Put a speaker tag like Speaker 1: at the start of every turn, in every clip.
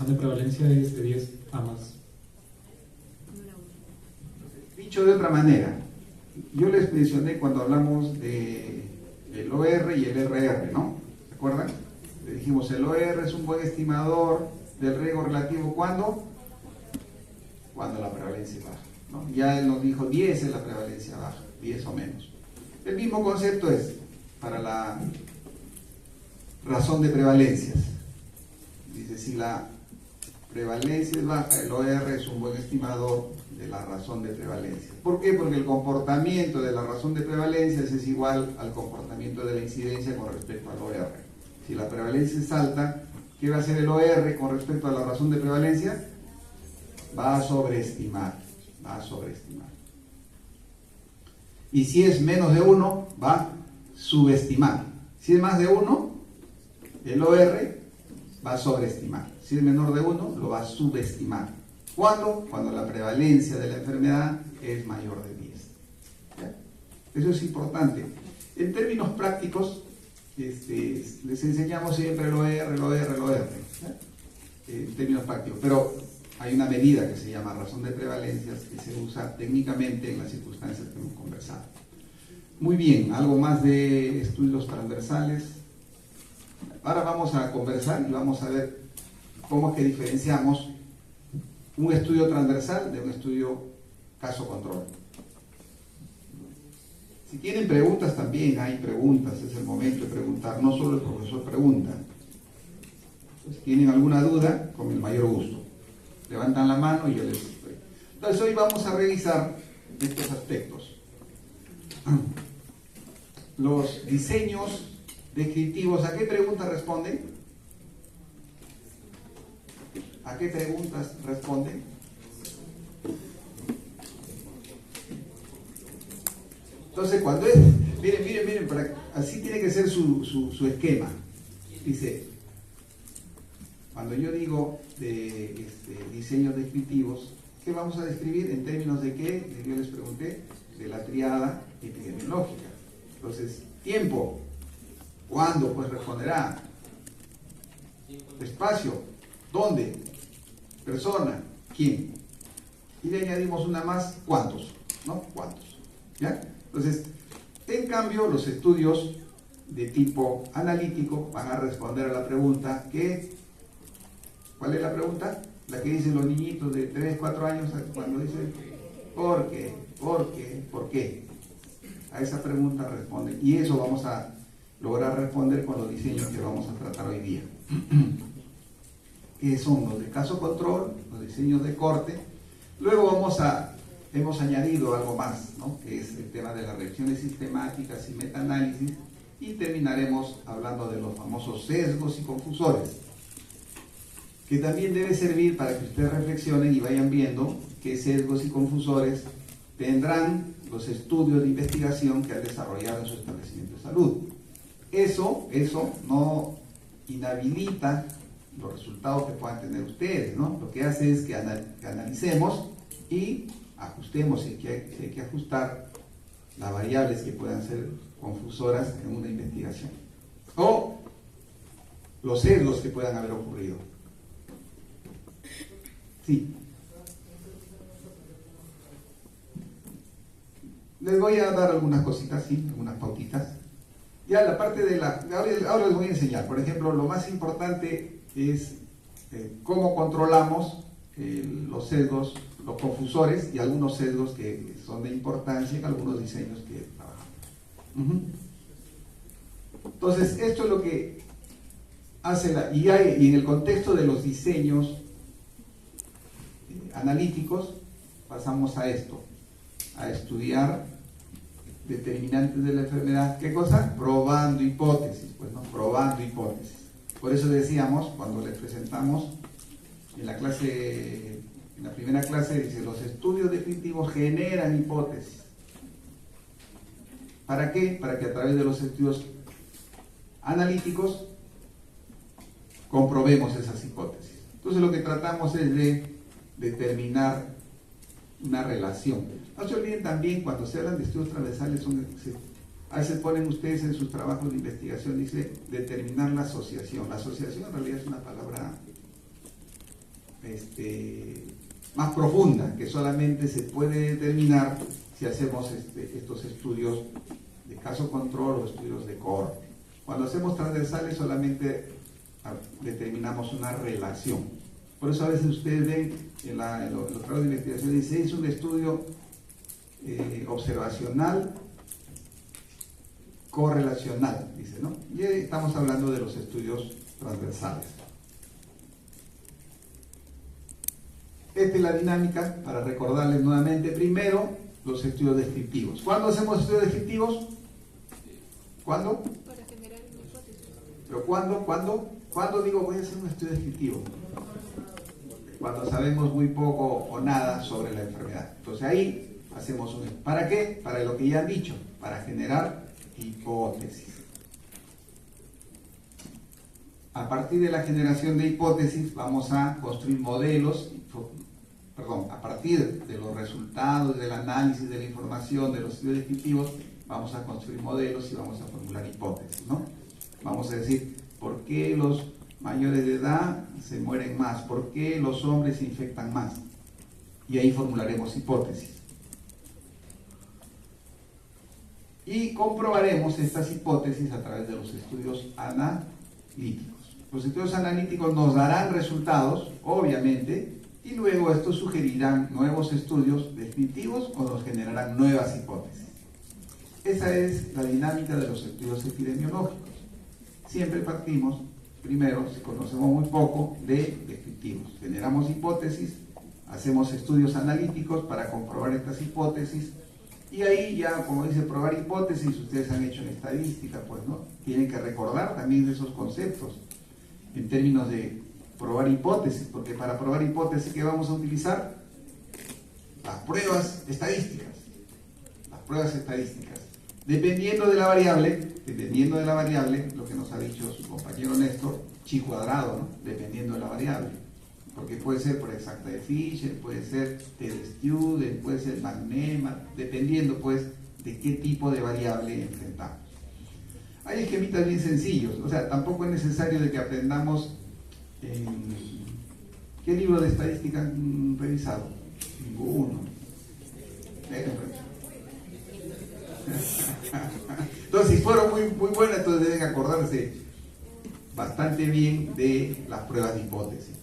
Speaker 1: razón de prevalencia es de 10 a más.
Speaker 2: Dicho de otra manera, yo les mencioné cuando hablamos de el OR y el RR, ¿no? ¿Se acuerdan? Le dijimos el OR es un buen estimador del riesgo relativo, ¿cuándo? Cuando la prevalencia es baja, ¿no? Ya él nos dijo 10 es la prevalencia baja, 10 o menos. El mismo concepto es para la razón de prevalencias. Dice, si la prevalencia es baja, el OR es un buen estimador de la razón de prevalencia. ¿Por qué? Porque el comportamiento de la razón de prevalencias es igual al comportamiento de la incidencia con respecto al OR. Si la prevalencia es alta, ¿qué va a hacer el OR con respecto a la razón de prevalencia? Va a sobreestimar, va a sobreestimar. Y si es menos de 1, va a subestimar. Si es más de 1, el OR va a sobreestimar. Si es menor de 1, lo va a subestimar. ¿Cuándo? Cuando la prevalencia de la enfermedad es mayor de 10. ¿Ya? Eso es importante. En términos prácticos, les enseñamos siempre el OR. ¿Ya? En términos prácticos. Pero hay una medida que se llama razón de prevalencias que se usa técnicamente en las circunstancias que hemos conversado. Muy bien, algo más de estudios transversales. Ahora vamos a conversar y vamos a ver cómo es que diferenciamos un estudio transversal de un estudio caso-control. Si tienen preguntas también, hay preguntas, es el momento de preguntar, no solo el profesor pregunta. Si tienen alguna duda, con el mayor gusto. Levantan la mano y yo les explico. Entonces hoy vamos a revisar estos aspectos. Los diseños descriptivos, ¿a qué preguntas responden? ¿A qué preguntas responden? Entonces, cuando es, miren, así tiene que ser su esquema. Dice, cuando yo digo de diseños descriptivos, ¿qué vamos a describir? ¿En términos de qué? Yo les pregunté, de la triada epidemiológica. Entonces, tiempo. ¿Cuándo? Pues responderá. Espacio. ¿Dónde? Persona. ¿Quién? Y le añadimos una más. ¿Cuántos? ¿No? ¿Cuántos? ¿Ya? Entonces, en cambio, los estudios de tipo analítico van a responder a la pregunta que... ¿Cuál es la pregunta? La que dicen los niñitos de 3, 4 años cuando dicen ¿por qué? ¿Por qué? ¿Por qué? A esa pregunta responden. Y eso vamos a lograr responder con los diseños que vamos a tratar hoy día. Que son los de caso control, los diseños de corte. Luego hemos añadido algo más, ¿no? Que es el tema de las reacciones sistemáticas y metaanálisis. Y terminaremos hablando de los famosos sesgos y confusores, que también debe servir para que ustedes reflexionen y vayan viendo qué sesgos y confusores tendrán los estudios de investigación que han desarrollado en su establecimiento de salud. Eso no inhabilita los resultados que puedan tener ustedes, ¿no? Lo que hace es que analicemos y ajustemos, si hay que ajustar las variables que puedan ser confusoras en una investigación, o los sesgos que puedan haber ocurrido. Sí. Les voy a dar algunas cositas, sí, algunas pautitas. Ya la parte de ahora les voy a enseñar. Por ejemplo, lo más importante es cómo controlamos los sesgos, los confusores y algunos sesgos que son de importancia en algunos diseños que trabajamos. Entonces, esto es lo que hace y en el contexto de los diseños analíticos pasamos a esto, a estudiar determinantes de la enfermedad. ¿Qué cosa? Probando hipótesis, pues, ¿no? Probando hipótesis. Por eso decíamos, cuando les presentamos en la clase, en la primera clase, dice, los estudios descriptivos generan hipótesis. ¿Para qué? Para que a través de los estudios analíticos comprobemos esas hipótesis. Entonces lo que tratamos es de determinar una relación. No se olviden también, cuando se hablan de estudios transversales, a veces ponen ustedes en sus trabajos de investigación, dice determinar la asociación. La asociación en realidad es una palabra más profunda, que solamente se puede determinar si hacemos estos estudios de caso control o estudios de cohorte. Cuando hacemos transversales solamente determinamos una relación. Por eso a veces ustedes ven en los trabajos de investigación, dice, es un estudio observacional correlacional, dice, ¿no? Y estamos hablando de los estudios transversales. Esta es la dinámica para recordarles nuevamente. Primero, los estudios descriptivos. ¿Cuándo hacemos estudios descriptivos? ¿Cuándo?
Speaker 3: Para generar una hipótesis.
Speaker 2: ¿Pero cuándo digo voy a hacer un estudio descriptivo? Cuando sabemos muy poco o nada sobre la enfermedad. Entonces ahí hacemos un... ¿Para qué? Para lo que ya han dicho, para generar hipótesis. A partir de la generación de hipótesis vamos a construir modelos, a partir de los resultados del análisis de la información de los estudios descriptivos, vamos a construir modelos y vamos a formular hipótesis, ¿no? Vamos a decir, ¿por qué los mayores de edad se mueren más? ¿Por qué los hombres se infectan más? Y ahí formularemos hipótesis. Y comprobaremos estas hipótesis a través de los estudios analíticos. Los estudios analíticos nos darán resultados, obviamente, y luego estos sugerirán nuevos estudios descriptivos o nos generarán nuevas hipótesis. Esa es la dinámica de los estudios epidemiológicos. Siempre partimos, primero, si conocemos muy poco, de descriptivos. Generamos hipótesis, hacemos estudios analíticos para comprobar estas hipótesis, y ahí ya, como dice, probar hipótesis, ustedes han hecho en estadística, pues, ¿no? Tienen que recordar también esos conceptos en términos de probar hipótesis, porque para probar hipótesis, ¿qué vamos a utilizar? Las pruebas estadísticas. Las pruebas estadísticas. Dependiendo de la variable, lo que nos ha dicho su compañero Néstor, chi cuadrado, ¿no? Dependiendo de la variable. Porque puede ser por exacta de Fisher, puede ser T-Student, puede ser Magnema, dependiendo pues de qué tipo de variable enfrentamos. Hay esquemitas bien sencillos, o sea, tampoco es necesario de que aprendamos ¿qué libro de estadística han revisado? Ninguno. Entonces, si fueron muy buenas, entonces deben acordarse bastante bien de las pruebas de hipótesis.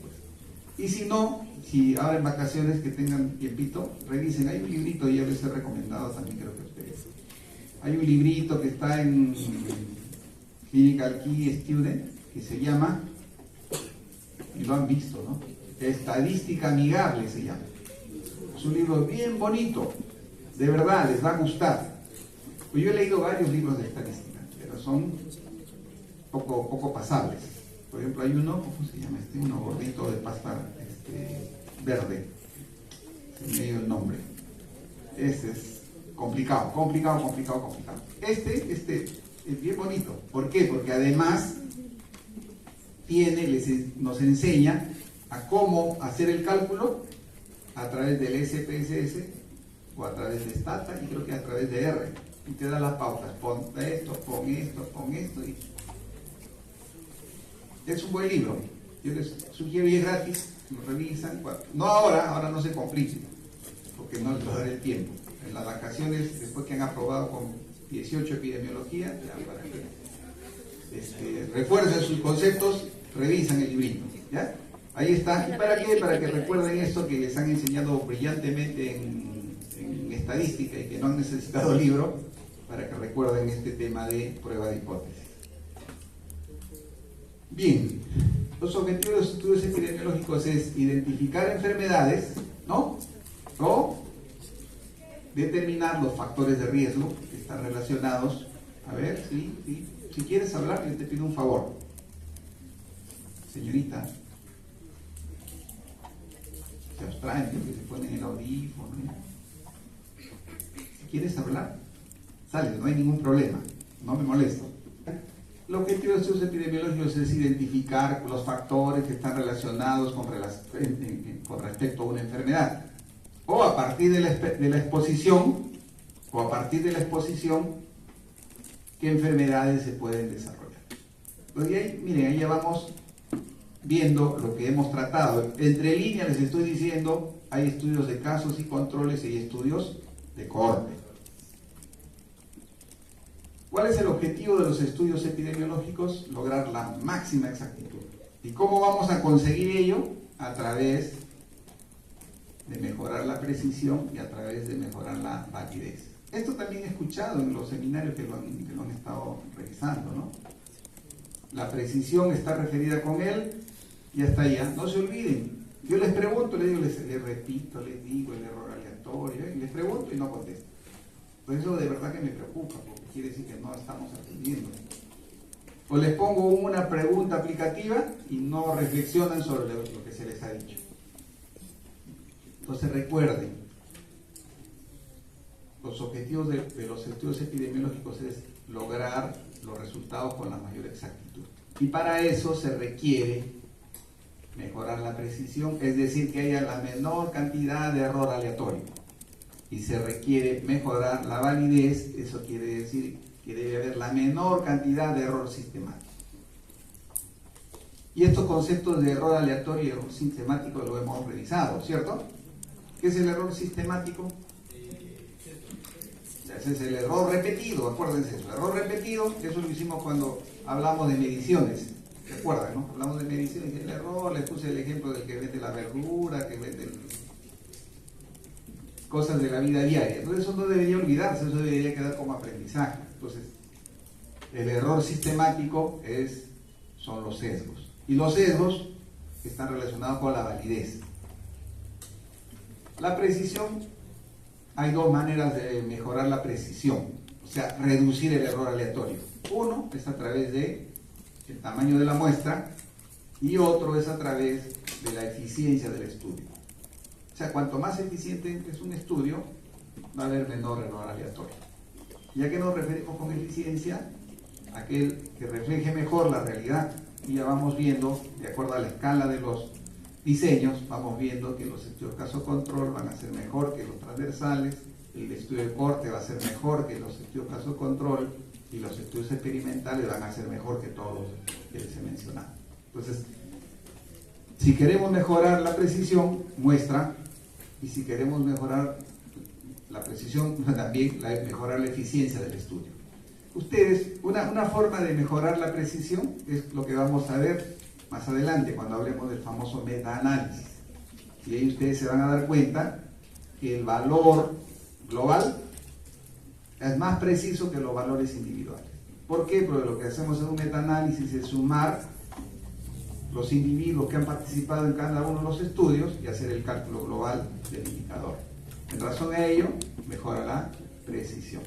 Speaker 2: Y si no, si ahora en vacaciones que tengan tiempito, revisen. Hay un librito, ya les he recomendado también, creo que a ustedes. Hay un librito que está en Clinical Key Student, que se llama, y lo han visto, ¿no? Estadística Amigable se llama. Es un libro bien bonito, de verdad, les va a gustar. Pues yo he leído varios libros de estadística, pero son poco pasables. Por ejemplo, hay uno, ¿cómo se llama este? Uno gordito de pasta verde. Se me dio el nombre. Este es complicado. Este es bien bonito. ¿Por qué? Porque además nos enseña a cómo hacer el cálculo a través del SPSS o a través de Stata y creo que a través de R. Y te da las pautas. Pon esto. Y es un buen libro. Yo les sugiero y es gratis. Lo revisan. No ahora no se compliquen, porque no les va a dar el tiempo. En las vacaciones, después que han aprobado con 18 epidemiología, ya para que refuercen sus conceptos, revisan el librito. ¿Ya? Ahí está. ¿Y para qué? Para que recuerden esto que les han enseñado brillantemente en estadística y que no han necesitado libro, para que recuerden este tema de prueba de hipótesis. Bien, los objetivos de los estudios epidemiológicos es identificar enfermedades, ¿no? O determinar los factores de riesgo que están relacionados. A ver, sí. Si quieres hablar, yo te pido un favor. Señorita. Se abstraen, que se ponen el audífono, ¿no? Si quieres hablar, sales, no hay ningún problema, no me molesto. El objetivo de los estudios epidemiológicos es identificar los factores que están relacionados con respecto a una enfermedad. O a partir de la exposición, qué enfermedades se pueden desarrollar. Pues ahí, miren, ahí llevamos viendo lo que hemos tratado. Entre líneas les estoy diciendo, hay estudios de casos y controles y hay estudios de cohorte. ¿Cuál es el objetivo de los estudios epidemiológicos? Lograr la máxima exactitud. ¿Y cómo vamos a conseguir ello? A través de mejorar la precisión y a través de mejorar la validez. Esto también he escuchado en los seminarios que lo han estado revisando, ¿no? La precisión está referida con él y hasta allá. No se olviden. Yo les pregunto, les repito, les digo el error aleatorio, y les pregunto y no contesto. Pues eso de verdad que me preocupa, porque quiere decir que no estamos atendiendo. O les pongo una pregunta aplicativa y no reflexionan sobre lo que se les ha dicho. Entonces recuerden, los objetivos de los estudios epidemiológicos es lograr los resultados con la mayor exactitud. Y para eso se requiere mejorar la precisión, es decir, que haya la menor cantidad de error aleatorio. Y se requiere mejorar la validez, eso quiere decir que debe haber la menor cantidad de error sistemático. Y estos conceptos de error aleatorio y error sistemático lo hemos revisado, ¿cierto? ¿Qué es el error sistemático? Ese es el error repetido, acuérdense eso. El error repetido, eso lo hicimos cuando hablamos de mediciones. ¿Se acuerdan, no? Hablamos de mediciones y el error, les puse el ejemplo del que vende la verdura, que vende cosas de la vida diaria. Entonces eso no debería olvidarse, eso debería quedar como aprendizaje. Entonces, el error sistemático son los sesgos. Y los sesgos están relacionados con la validez. La precisión, hay dos maneras de mejorar la precisión, o sea, reducir el error aleatorio. Uno es a través del tamaño de la muestra y otro es a través de la eficiencia del estudio. O sea, cuanto más eficiente es un estudio, va a haber menor error aleatorio. Ya que nos referimos con eficiencia, aquel que refleje mejor la realidad. Y ya vamos viendo, de acuerdo a la escala de los diseños, vamos viendo que los estudios caso-control van a ser mejor que los transversales, el estudio de corte va a ser mejor que los estudios caso-control y los estudios experimentales van a ser mejor que todos los que les he mencionado. Entonces, si queremos mejorar la precisión, muestra, y si queremos mejorar la precisión, también mejorar la eficiencia del estudio. Ustedes, una forma de mejorar la precisión es lo que vamos a ver más adelante cuando hablemos del famoso metaanálisis. Y ahí ustedes se van a dar cuenta que el valor global es más preciso que los valores individuales. ¿Por qué? Porque lo que hacemos en un metaanálisis es sumar los individuos que han participado en cada uno de los estudios y hacer el cálculo global del indicador. En razón a ello, mejora la precisión.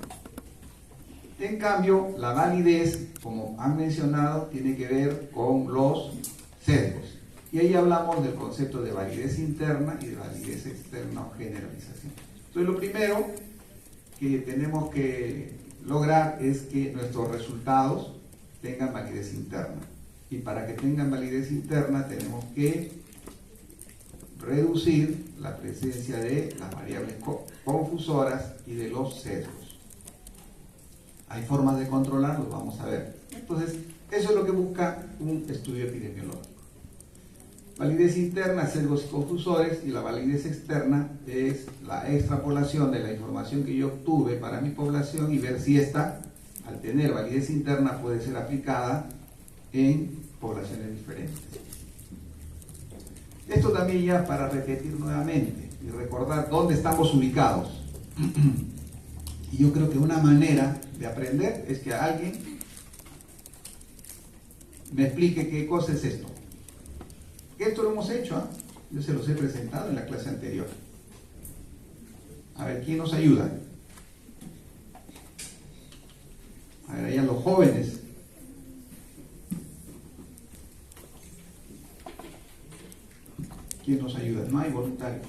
Speaker 2: En cambio, la validez, como han mencionado, tiene que ver con los sesgos. Y ahí hablamos del concepto de validez interna y de validez externa o generalización. Entonces, lo primero que tenemos que lograr es que nuestros resultados tengan validez interna. Y para que tengan validez interna tenemos que reducir la presencia de las variables confusoras y de los sesgos. Hay formas de controlarlos, vamos a ver. Entonces, eso es lo que busca un estudio epidemiológico. Validez interna, sesgos y confusores, y la validez externa es la extrapolación de la información que yo obtuve para mi población y ver si esta, al tener validez interna, puede ser aplicada en poblaciones diferentes. Esto también ya para repetir nuevamente y recordar dónde estamos ubicados. Y yo creo que una manera de aprender es que alguien me explique qué cosa es esto. Esto lo hemos hecho, ¿eh? Yo se los he presentado en la clase anterior. A ver, ¿quién nos ayuda? A ver, allá los jóvenes. ¿Quién nos ayuda? No hay voluntarios.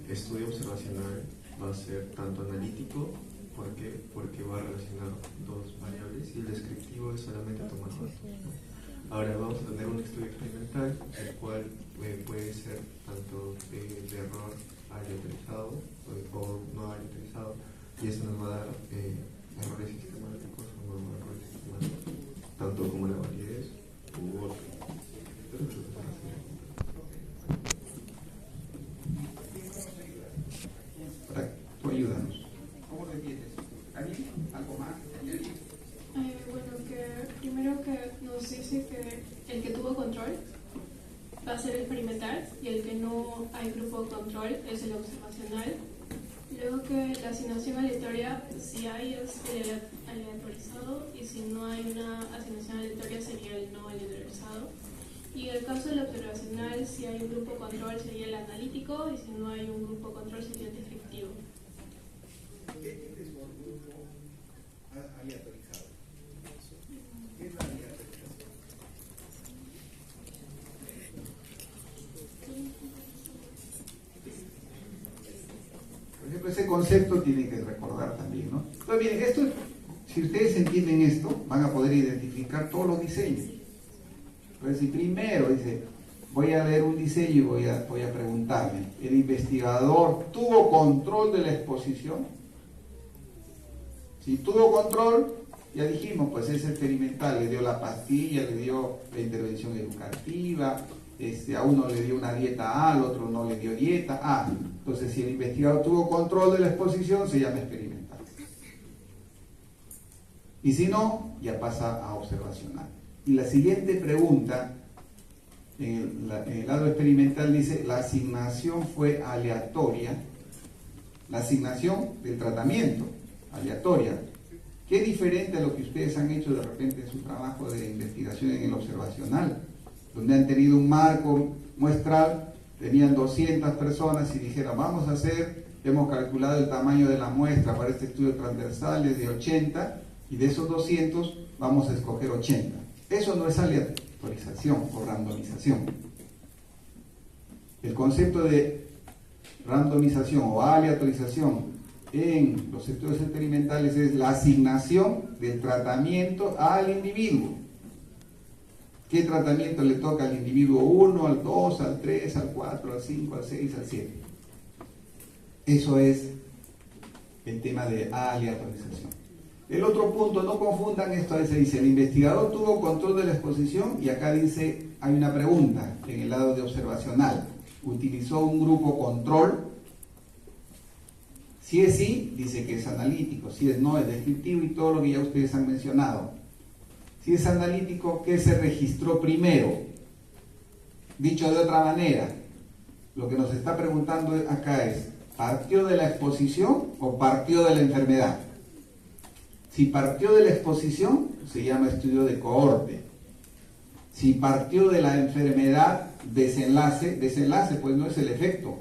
Speaker 4: El estudio observacional va a ser tanto analítico, porque va a relacionar dos variables, y el descriptivo es solamente tomar datos, ¿no? Ahora vamos a tener un estudio experimental, el cual puede ser tanto de error aleatorizado o no aleatorizado, y eso nos va a dar errores sistemáticos o no errores sistemáticos, tanto como la validez u otro.
Speaker 2: Tú ayúdanos. ¿Cómo lo entiendes? ¿Alguien? ¿Algo más?
Speaker 3: Bueno, que primero que nos dice que el que tuvo control va a ser el experimental y el que no hay grupo de control es el observacional. Luego que la asignación aleatoria, si hay, es el aleatorizado, y si no hay una asignación aleatoria sería el no aleatorizado. Y en el caso del observacional, si hay un grupo control sería el analítico, y si no hay un grupo control sería el descriptivo.
Speaker 2: ¿Qué es un grupo aleatorizado? ¿Qué es la aleatorización? Por ejemplo, ese concepto tienen que recordar también, ¿no? Entonces, bien, esto, si ustedes entienden esto, van a poder identificar todos los diseños. Entonces, si primero dice, voy a leer un diseño y voy a preguntarme, ¿el investigador tuvo control de la exposición? Si tuvo control, ya dijimos, pues es experimental, le dio la pastilla, le dio la intervención educativa, a uno le dio una dieta A, al otro no le dio dieta A. Entonces, si el investigador tuvo control de la exposición, se llama experimental. Y si no, ya pasa a observacional. Y la siguiente pregunta, en el lado experimental dice, la asignación fue aleatoria, la asignación del tratamiento, aleatoria. ¿Qué diferente a lo que ustedes han hecho de repente en su trabajo de investigación en el observacional? Donde han tenido un marco muestral, tenían 200 personas y dijeron, vamos a hacer, hemos calculado el tamaño de la muestra para este estudio transversal es de 80, y de esos 200 vamos a escoger 80. Eso no es aleatorización o randomización. El concepto de randomización o aleatorización en los estudios experimentales es la asignación del tratamiento al individuo. ¿Qué tratamiento le toca al individuo 1, al 2, al 3, al 4, al 5, al 6, al 7? Eso es el tema de aleatorización. El otro punto, no confundan esto, a veces dice, el investigador tuvo control de la exposición, y acá dice, hay una pregunta en el lado de observacional. ¿Utilizó un grupo control? Si es sí, dice que es analítico, si es no, es descriptivo, y todo lo que ya ustedes han mencionado. Si es analítico, ¿qué se registró primero? Dicho de otra manera, lo que nos está preguntando acá es, ¿partió de la exposición o partió de la enfermedad? Si partió de la exposición, se llama estudio de cohorte. Si partió de la enfermedad, desenlace pues no es el efecto.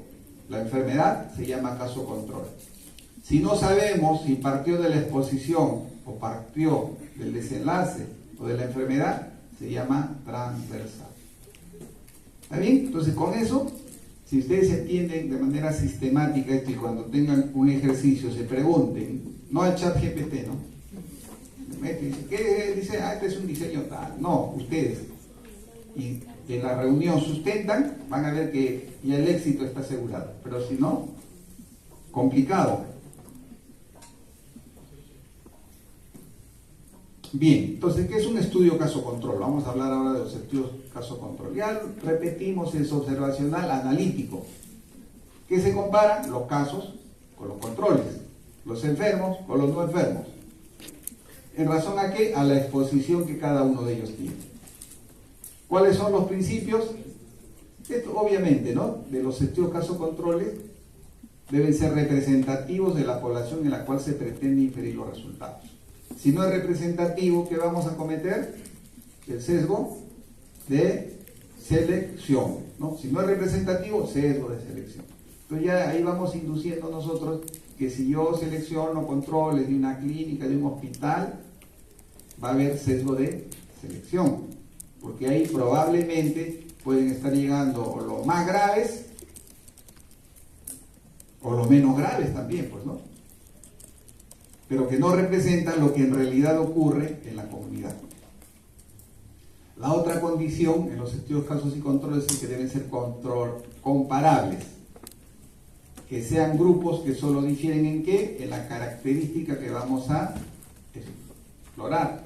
Speaker 2: La enfermedad se llama caso control. Si no sabemos si partió de la exposición o partió del desenlace o de la enfermedad, se llama transversal. ¿Está bien? Entonces, con eso, si ustedes entienden de manera sistemática esto, y cuando tengan un ejercicio se pregunten, no al chat GPT, ¿no? Dice, ¿qué dice? Este es un diseño tal. No, ustedes. Y en la reunión sustentan, van a ver que ya el éxito está asegurado. Pero si no, complicado. Bien, entonces, ¿qué es un estudio caso control? Vamos a hablar ahora de los estudios caso control. Ya repetimos, es observacional analítico. ¿Qué se comparan? Los casos con los controles, los enfermos con los no enfermos. ¿En razón a qué? A la exposición que cada uno de ellos tiene. ¿Cuáles son los principios? Esto, obviamente, ¿no? De los estudios caso controles deben ser representativos de la población en la cual se pretende inferir los resultados. Si no es representativo, ¿qué vamos a cometer? El sesgo de selección, ¿no? Si no es representativo, sesgo de selección. Entonces ya ahí vamos induciendo nosotros que si yo selecciono controles de una clínica, de un hospital, va a haber sesgo de selección, porque ahí probablemente pueden estar llegando o los más graves o los menos graves también, pues, ¿no? Pero que no representan lo que en realidad ocurre en la comunidad. La otra condición en los estudios casos y controles es que deben ser comparables, que sean grupos que solo difieren en qué, en la característica que vamos a explorar.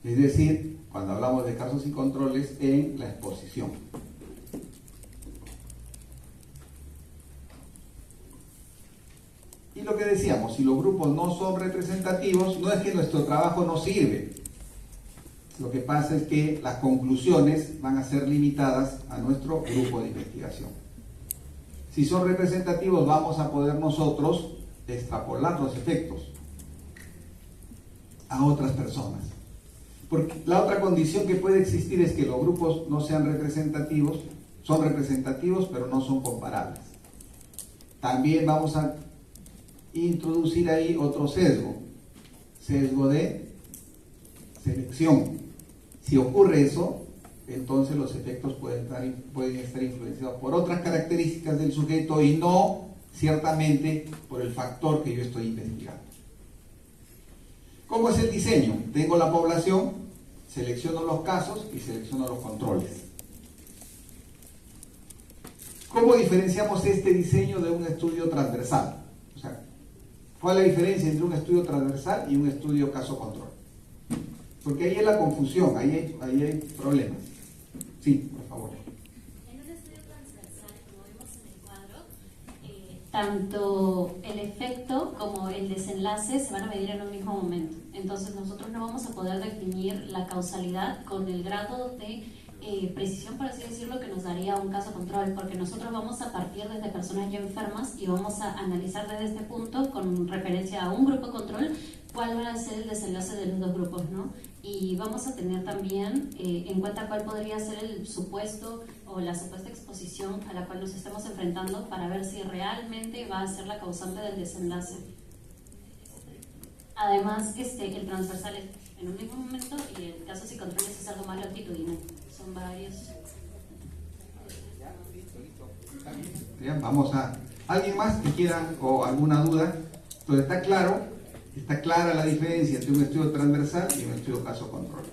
Speaker 2: Es decir, cuando hablamos de casos y controles en la exposición. Y lo que decíamos, si los grupos no son representativos, no es que nuestro trabajo no sirve. Lo que pasa es que las conclusiones van a ser limitadas a nuestro grupo de investigación. Si son representativos, vamos a poder nosotros extrapolar los efectos a otras personas. Porque la otra condición que puede existir es que los grupos no sean representativos, son representativos pero no son comparables. También vamos a introducir ahí otro sesgo, sesgo de selección. Si ocurre eso, entonces los efectos pueden estar influenciados por otras características del sujeto y no ciertamente por el factor que yo estoy investigando. ¿Cómo es el diseño? Tengo la población, selecciono los casos y selecciono los controles. ¿Cómo diferenciamos este diseño de un estudio transversal? O sea, ¿cuál es la diferencia entre un estudio transversal y un estudio caso-control? Porque ahí es la confusión, ahí hay problemas. Sí, por favor.
Speaker 5: En un estudio transversal, como vemos en el cuadro, tanto el efecto como el desenlace se van a medir en un mismo momento. Entonces nosotros no vamos a poder definir la causalidad con el grado de precisión, por así decirlo, que nos daría un caso control, porque nosotros vamos a partir desde personas ya enfermas y vamos a analizar desde este punto, con referencia a un grupo control, cuál va a ser el desenlace de los dos grupos, ¿no? Y vamos a tener también en cuenta cuál podría ser el supuesto o la supuesta exposición a la cual nos estamos enfrentando para ver si realmente va a ser la causante del desenlace. Además, el transversal es en un mismo momento y el casos y controles es algo más longitudinal. Son varios.
Speaker 2: Bien, vamos a... ¿Alguien más que quiera o alguna duda? Entonces está claro, está clara la diferencia entre un estudio transversal y un estudio caso-control.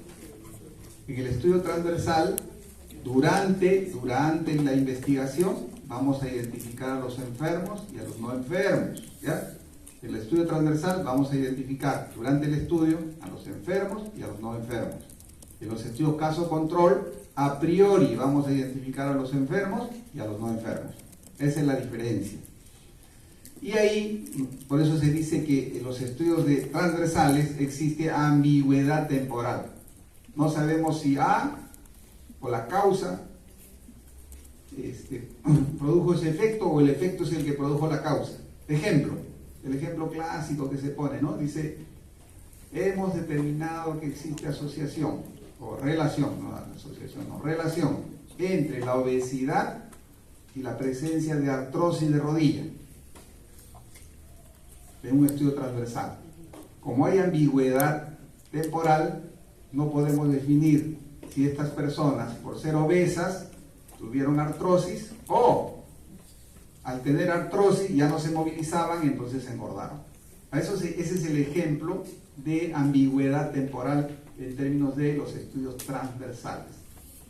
Speaker 2: En el estudio transversal, durante la investigación, vamos a identificar a los enfermos y a los no enfermos, ¿ya? En el estudio transversal vamos a identificar durante el estudio a los enfermos y a los no enfermos. En los estudios caso-control, a priori vamos a identificar a los enfermos y a los no enfermos. Esa es la diferencia. Y ahí, por eso se dice que en los estudios transversales existe ambigüedad temporal. No sabemos si A o la causa produjo ese efecto o el efecto es el que produjo la causa. Ejemplo, el ejemplo clásico que se pone, ¿no? Dice, hemos determinado que existe asociación o relación, no asociación, no, relación entre la obesidad y la presencia de artrosis de rodilla en un estudio transversal. Como hay ambigüedad temporal, no podemos definir si estas personas, por ser obesas, tuvieron artrosis o al tener artrosis ya no se movilizaban y entonces se engordaron. Ese es el ejemplo de ambigüedad temporal en términos de los estudios transversales.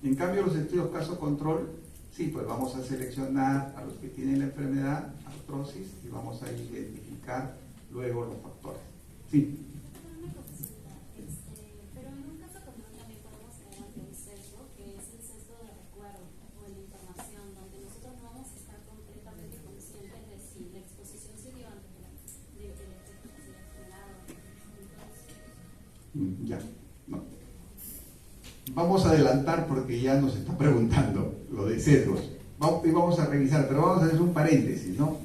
Speaker 2: En cambio, los estudios caso-control, sí, pues vamos a seleccionar a los que tienen la enfermedad, artrosis, y vamos a identificar luego los factores. Sí.
Speaker 5: Pero en un caso control también podemos tener un sesgo, que es el sesgo de recuerdo o de la información, donde nosotros no vamos a estar completamente conscientes de si la exposición se dio antes de que el efecto se haya generado.
Speaker 2: Ya, no. Vamos a adelantar porque ya nos está preguntando lo de sesgos. Y vamos a revisar, pero vamos a hacer un paréntesis, ¿no?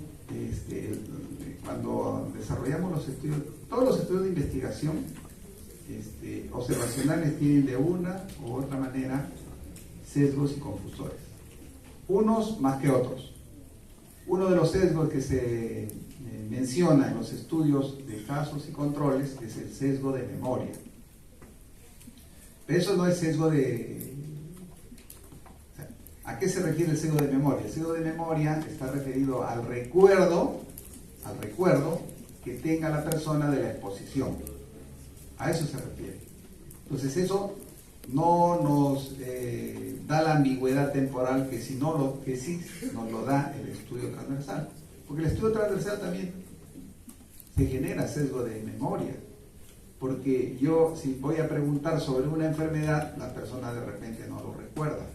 Speaker 2: Cuando desarrollamos los estudios, todos los estudios de investigación observacionales tienen de una u otra manera sesgos y confusores. Unos más que otros. Uno de los sesgos que se menciona en los estudios de casos y controles es el sesgo de memoria. Pero eso no es sesgo de... ¿A qué se refiere el sesgo de memoria? El sesgo de memoria está referido al recuerdo que tenga la persona de la exposición. A eso se refiere. Entonces eso no nos da la ambigüedad temporal que sí nos lo da el estudio transversal. Porque el estudio transversal también se genera sesgo de memoria. Porque yo, si voy a preguntar sobre una enfermedad, la persona de repente no lo recuerda.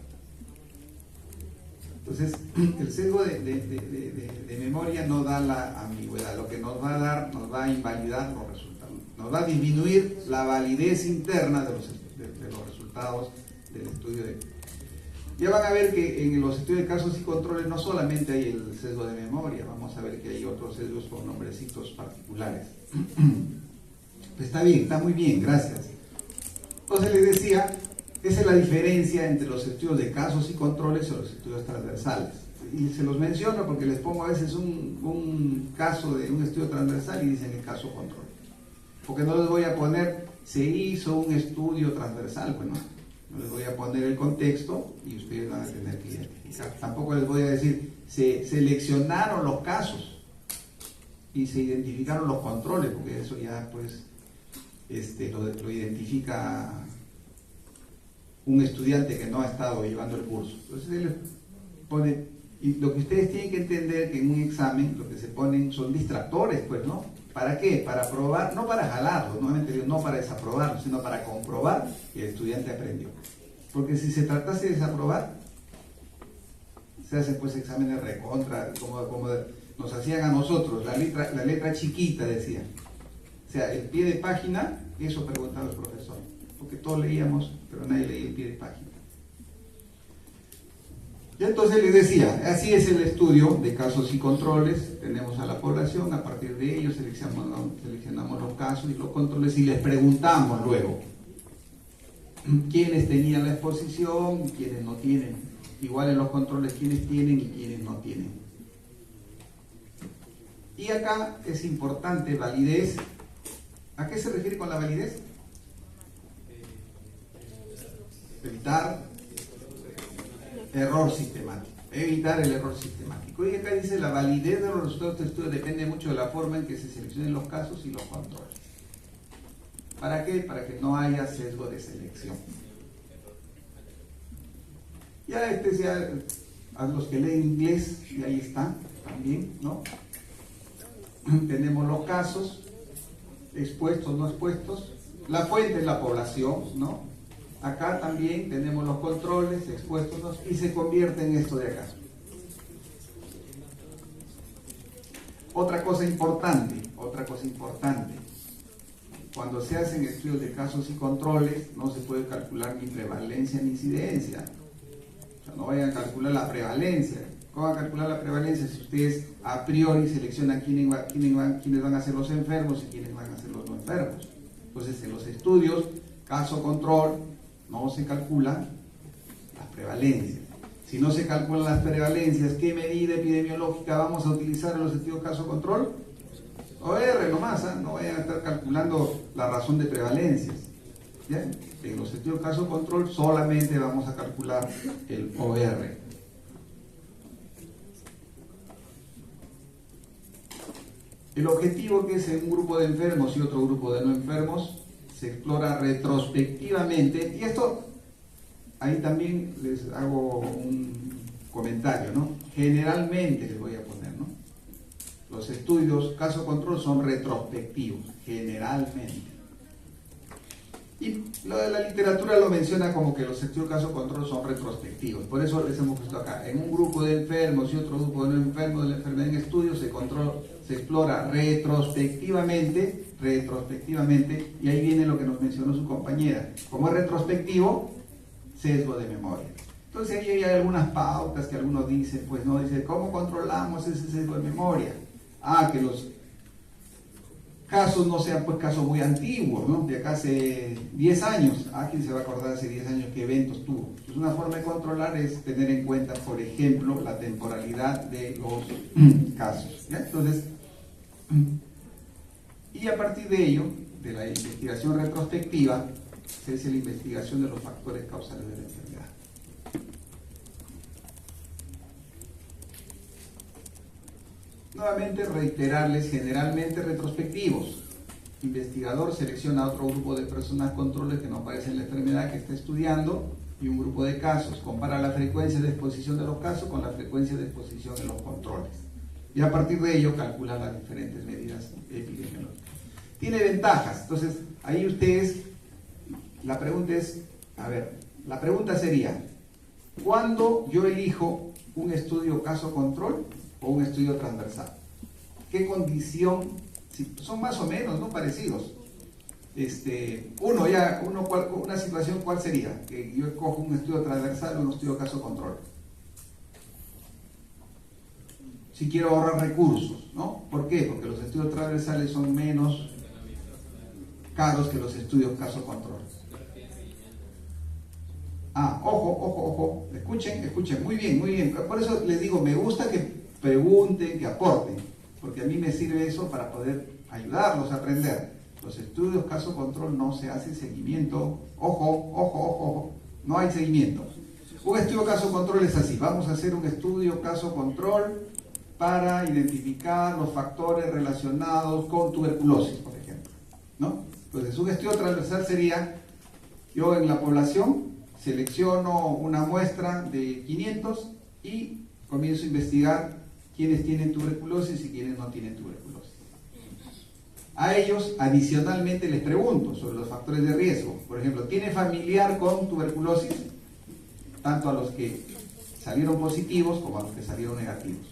Speaker 2: Entonces, el sesgo de memoria no da la ambigüedad. Lo que nos va a dar, nos va a invalidar los resultados. Nos va a disminuir la validez interna de los resultados del estudio de... Ya van a ver que en los estudios de casos y controles no solamente hay el sesgo de memoria, vamos a ver que hay otros sesgos con nombrecitos particulares. Pues está bien, está muy bien, gracias. Entonces les decía, esa es la diferencia entre los estudios de casos y controles y los estudios transversales. Y se los menciono porque les pongo a veces un caso de un estudio transversal y dicen el caso control. Porque no les voy a poner, se hizo un estudio transversal, bueno, no les voy a poner el contexto y ustedes van a tener que identificar. Tampoco les voy a decir, se seleccionaron los casos y se identificaron los controles, porque eso ya pues lo identifica un estudiante que no ha estado llevando el curso. Entonces él les pone, y lo que ustedes tienen que entender que en un examen lo que se ponen son distractores, pues, ¿no? ¿Para qué? Para probar, no para jalarlo, nuevamente digo, no para desaprobarlo, sino para comprobar que el estudiante aprendió. Porque si se tratase de desaprobar, se hacen pues exámenes recontra, como nos hacían a nosotros, la letra chiquita decía. O sea, el pie de página, eso preguntaba el profesor, porque todos leíamos, pero nadie leía el pie de página. Y entonces les decía, así es el estudio de casos y controles, tenemos a la población, a partir de ellos seleccionamos los casos y los controles y les preguntamos luego quiénes tenían la exposición y quiénes no tienen. Igual en los controles quiénes tienen y quiénes no tienen. Y acá es importante validez. ¿A qué se refiere con la validez? Evitar error sistemático. Evitar el error sistemático. Y acá dice la validez de los resultados de estudio depende mucho de la forma en que se seleccionen los casos y los controles. ¿Para qué? Para que no haya sesgo de selección. Ya a los que leen inglés, y ahí está también, ¿no? Tenemos los casos, expuestos, no expuestos. La fuente es la población, ¿no? Acá también tenemos los controles, expuestos, y se convierte en esto de acá. Otra cosa importante. Cuando se hacen estudios de casos y controles, no se puede calcular ni prevalencia ni incidencia. O sea, no vayan a calcular la prevalencia. ¿Cómo van a calcular la prevalencia si ustedes a priori seleccionan quiénes van a ser los enfermos y quiénes van a ser los no enfermos? Entonces, en los estudios, caso-control, no se calculan las prevalencias. Si no se calculan las prevalencias, ¿qué medida epidemiológica vamos a utilizar en los estudios caso-control? OR nomás, ¿eh? No vayan a estar calculando la razón de prevalencias. ¿Ya? En los estudios caso-control solamente vamos a calcular el OR. El objetivo, que es en un grupo de enfermos y otro grupo de no enfermos, se explora retrospectivamente, y esto, ahí también les hago un comentario, ¿no? Generalmente les voy a poner, ¿no? Los estudios caso-control son retrospectivos, generalmente. Y lo de la literatura lo menciona como que los estudios caso-control son retrospectivos. Por eso les hemos puesto acá. En un grupo de enfermos y otro grupo de no enfermos de la enfermedad en estudio se explora retrospectivamente, y ahí viene lo que nos mencionó su compañera. Como es retrospectivo, sesgo de memoria. Entonces ahí hay algunas pautas que algunos dicen, pues no, dice, ¿cómo controlamos ese sesgo de memoria? Que los casos no sean pues casos muy antiguos, ¿no? De acá hace 10 años. ¿Quién se va a acordar hace 10 años qué eventos tuvo? Entonces una forma de controlar es tener en cuenta, por ejemplo, la temporalidad de los casos. ¿Ya? Entonces, y a partir de ello, de la investigación retrospectiva, se hace la investigación de los factores causales de la enfermedad. Nuevamente reiterarles, generalmente retrospectivos. investigador selecciona otro grupo de personas controles que no padecen la enfermedad que está estudiando y un grupo de casos. Compara la frecuencia de exposición de los casos con la frecuencia de exposición de los controles. Y a partir de ello calcula las diferentes medidas epidemiológicas. Tiene ventajas. Entonces, ahí ustedes, la pregunta es, a ver, la pregunta sería, ¿cuándo yo elijo un estudio caso-control o un estudio transversal? ¿Qué condición? Si son más o menos, ¿no? Parecidos. Una situación, ¿cuál sería? Que yo escojo un estudio transversal o un estudio caso-control. Si quiero ahorrar recursos, ¿no? ¿Por qué? Porque los estudios transversales son menos caros que los estudios caso-control. Ojo, escuchen, muy bien. Por eso les digo, me gusta que pregunten, que aporten, porque a mí me sirve eso para poder ayudarlos a aprender. Los estudios caso-control no se hace seguimiento, ojo, no hay seguimiento. Un estudio caso-control es así, vamos a hacer un estudio caso-control para identificar los factores relacionados con tuberculosis, por ejemplo, ¿no? Entonces, un estudio transversal sería, yo en la población selecciono una muestra de 500 y comienzo a investigar quiénes tienen tuberculosis y quiénes no tienen tuberculosis. A ellos, adicionalmente, les pregunto sobre los factores de riesgo. Por ejemplo, ¿tiene familiar con tuberculosis? Tanto a los que salieron positivos como a los que salieron negativos.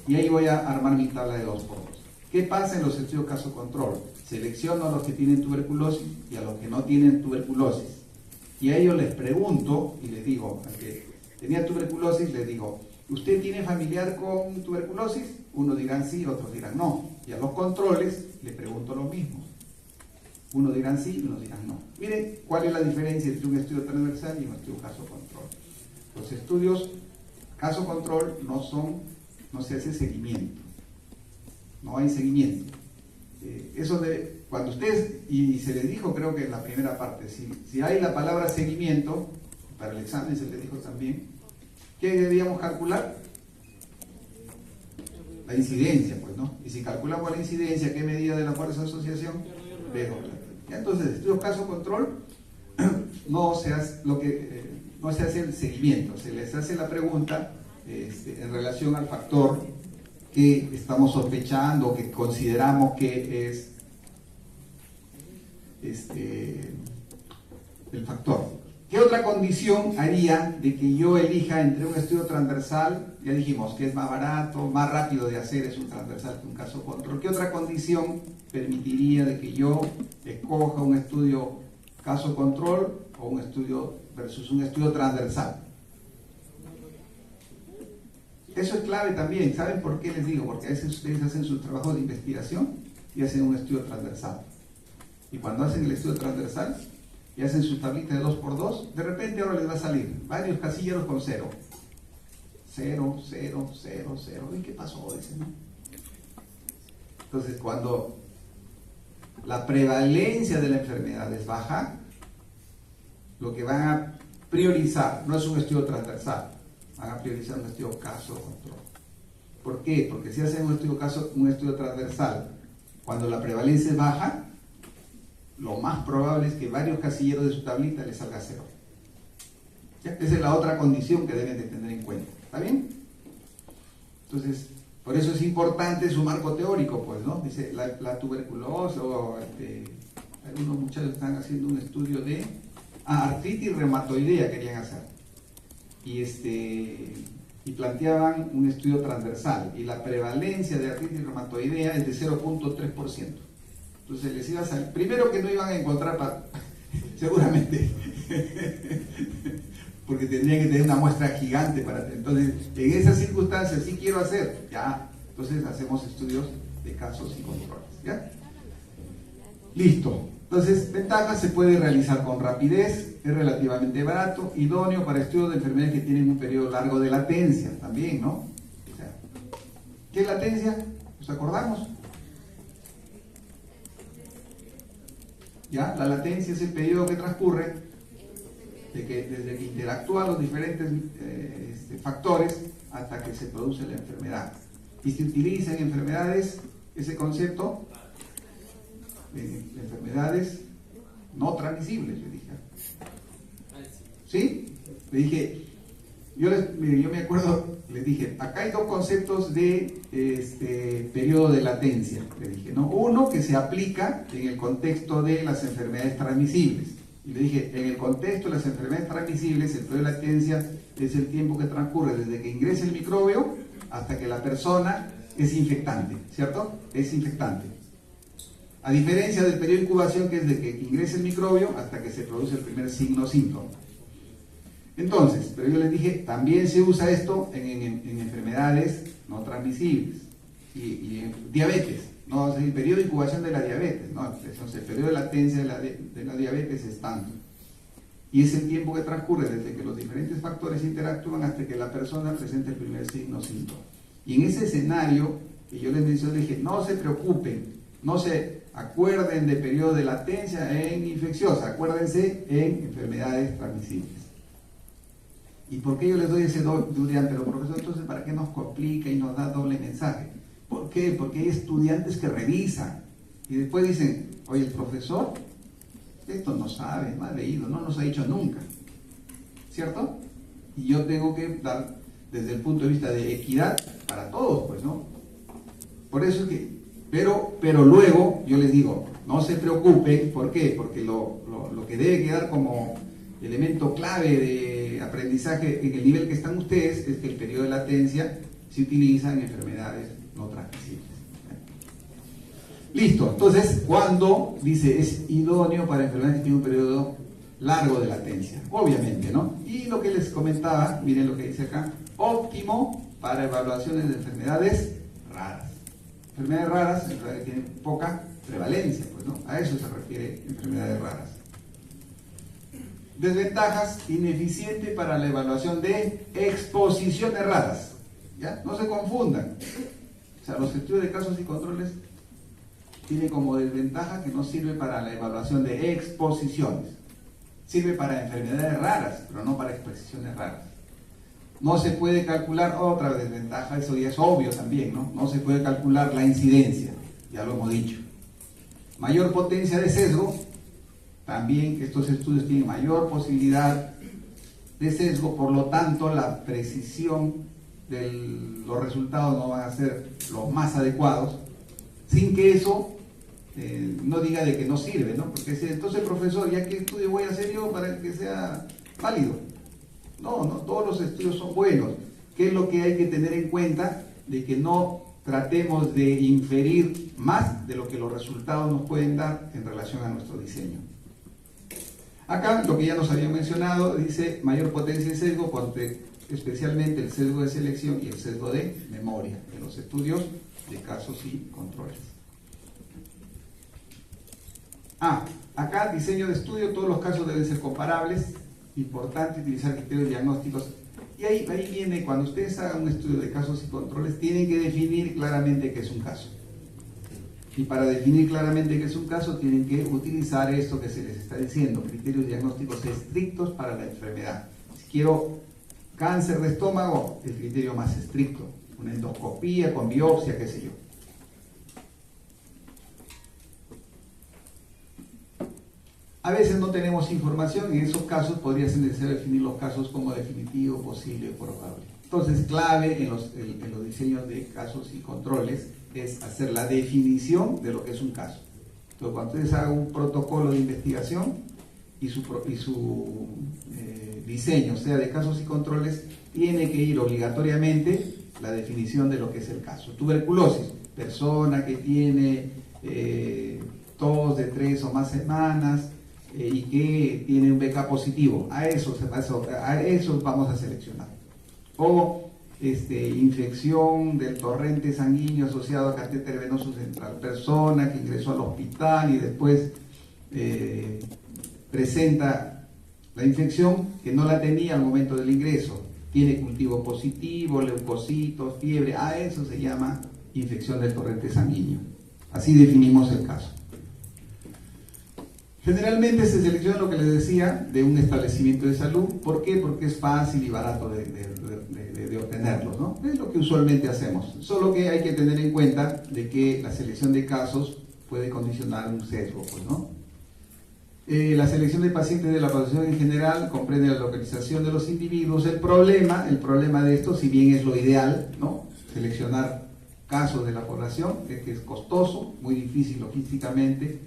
Speaker 2: Y ahí voy a armar mi tabla de 2x2. ¿Qué pasa en los estudios caso-control? Selecciono a los que tienen tuberculosis y a los que no tienen tuberculosis. Y a ellos les pregunto y les digo, al que tenía tuberculosis, les digo, ¿usted tiene familiar con tuberculosis? Unos dirán sí, otros dirán no. Y a los controles les pregunto lo mismo. Unos dirán sí y unos dirán no. Miren cuál es la diferencia entre un estudio transversal y un estudio caso-control. Los estudios caso-control no se hace seguimiento. No hay seguimiento. Cuando ustedes, y se les dijo creo que en la primera parte, si hay la palabra seguimiento, para el examen se les dijo también, ¿qué debíamos calcular? La incidencia, pues, ¿no? Y si calculamos la incidencia, ¿qué medida de la fuerza de asociación? B sobre la T. Entonces, estudios caso-control, no se hace el seguimiento, se les hace la pregunta en relación al factor que estamos sospechando, que consideramos que es el factor. ¿Qué otra condición haría de que yo elija entre un estudio transversal? Ya dijimos que es más barato, más rápido de hacer, es un transversal que un caso control. ¿Qué otra condición permitiría de que yo escoja un estudio caso control o un estudio versus un estudio transversal? Eso es clave también. ¿Saben por qué les digo? Porque a veces ustedes hacen su trabajo de investigación y hacen un estudio transversal. Y cuando hacen el estudio transversal y hacen su tablita de 2x2, de repente ahora les va a salir varios casilleros con 0. 0, 0, 0, 0. ¿Y qué pasó? Dicen, ¿no? Entonces, cuando la prevalencia de la enfermedad es baja, lo que van a priorizar no es un estudio transversal, van a priorizar un estudio caso-control. ¿Por qué? Porque si hacen un estudio transversal, cuando la prevalencia es baja, lo más probable es que varios casilleros de su tablita les salga 0. ¿Ya? Esa es la otra condición que deben de tener en cuenta. ¿Está bien? Entonces, por eso es importante su marco teórico, pues, ¿no? Dice, la tuberculosis, o algunos muchachos están haciendo un estudio de artritis reumatoidea, querían hacer. Y planteaban un estudio transversal, y la prevalencia de artritis reumatoidea es de 0.3%. Entonces les iba a salir, primero que no iban a encontrar, seguramente, porque tendrían que tener una muestra gigante para... Entonces, en esas circunstancias sí quiero hacer, ya, entonces hacemos estudios de casos y controles, ¿ya? Listo. Entonces, ventajas: se puede realizar con rapidez, es relativamente barato, idóneo para estudios de enfermedades que tienen un periodo largo de latencia, también, ¿no? O sea, ¿qué es latencia? ¿Nos acordamos? ¿Ya? La latencia es el periodo que transcurre desde que interactúan los diferentes factores hasta que se produce la enfermedad. Y se utiliza en enfermedades ese concepto enfermedades no transmisibles, le dije. ¿Sí? Le dije, yo me acuerdo, les dije, acá hay dos conceptos de periodo de latencia, le dije, ¿no? Uno que se aplica en el contexto de las enfermedades transmisibles. Y le dije, en el contexto de las enfermedades transmisibles, el periodo de latencia es el tiempo que transcurre desde que ingresa el microbio hasta que la persona es infectante, ¿cierto? Es infectante. A diferencia del periodo de incubación, que es de que ingresa el microbio hasta que se produce el primer signo o síntoma. Entonces, pero yo les dije, también se usa esto en enfermedades no transmisibles y en diabetes, no, es el periodo de incubación de la diabetes, ¿no? Entonces, el periodo de latencia de la diabetes es tanto. Y es el tiempo que transcurre desde que los diferentes factores interactúan hasta que la persona presente el primer signo o síntoma. Y en ese escenario que yo les mencioné, dije, no se preocupen, no se acuerden de periodo de latencia en infecciosa, acuérdense en enfermedades transmisibles. ¿Y por qué yo les doy ese dirán, pero profesor, entonces ¿para qué nos complica y nos da doble mensaje? ¿Por qué? Porque hay estudiantes que revisan y después dicen, oye, el profesor, esto no sabe, no ha leído, no nos ha dicho nunca, ¿cierto? Y yo tengo que dar desde el punto de vista de equidad para todos, pues, ¿no? Por eso es que, pero luego yo les digo, no se preocupen, ¿por qué? Porque lo que debe quedar como elemento clave de aprendizaje en el nivel que están ustedes es que el periodo de latencia se utiliza en enfermedades no transmisibles. Listo, entonces, cuando dice es idóneo para enfermedades que tienen un periodo largo de latencia, obviamente, ¿no? Y lo que les comentaba, miren lo que dice acá, óptimo para evaluaciones de enfermedades raras. Enfermedades raras, enfermedades que tienen poca prevalencia, pues, ¿no? A eso se refiere enfermedades raras. Desventajas, ineficiente para la evaluación de exposiciones raras. ¿Ya? No se confundan. O sea, los estudios de casos y controles tienen como desventaja que no sirve para la evaluación de exposiciones. Sirve para enfermedades raras, pero no para exposiciones raras. No se puede calcular otra desventaja, eso ya es obvio también, ¿no? No se puede calcular la incidencia, ya lo hemos dicho. Mayor potencia de sesgo, también estos estudios tienen mayor posibilidad de sesgo, por lo tanto la precisión de los resultados no van a ser los más adecuados, sin que eso no diga de que no sirve, ¿no? Porque entonces, profesor, ¿ya qué estudio voy a hacer yo para que sea válido? No, no todos los estudios son buenos. ¿Qué es lo que hay que tener en cuenta? De que no tratemos de inferir más de lo que los resultados nos pueden dar en relación a nuestro diseño. Acá, lo que ya nos había mencionado, dice mayor potencia de sesgo, especialmente el sesgo de selección y el sesgo de memoria en los estudios de casos y controles. Acá diseño de estudio, todos los casos deben ser comparables, importante utilizar criterios diagnósticos, y ahí viene, cuando ustedes hagan un estudio de casos y controles, tienen que definir claramente qué es un caso. Y para definir claramente qué es un caso, tienen que utilizar esto que se les está diciendo, criterios diagnósticos estrictos para la enfermedad. Si quiero cáncer de estómago, el criterio más estricto, una endoscopía con biopsia, qué sé yo. A veces no tenemos información, en esos casos podría ser necesario definir los casos como definitivo, posible o probable. Entonces, clave en los diseños de casos y controles es hacer la definición de lo que es un caso. Entonces, cuando ustedes hagan un protocolo de investigación y su diseño sea de casos y controles, tiene que ir obligatoriamente la definición de lo que es el caso. Tuberculosis, persona que tiene tos de 3 o más semanas, y que tiene un BK positivo, a eso vamos a seleccionar. O infección del torrente sanguíneo asociado a catéter venoso central, persona que ingresó al hospital y después presenta la infección que no la tenía al momento del ingreso, tiene cultivo positivo, leucocitos, fiebre, a eso se llama infección del torrente sanguíneo. Así definimos el caso. Generalmente se selecciona lo que les decía de un establecimiento de salud. ¿Por qué? Porque es fácil y barato de obtenerlos, ¿no? Es lo que usualmente hacemos. Solo que hay que tener en cuenta de que la selección de casos puede condicionar un sesgo, pues, ¿no? La selección de pacientes de la población en general comprende la localización de los individuos. El problema de esto, si bien es lo ideal, ¿no?, seleccionar casos de la población, es que es costoso, muy difícil logísticamente,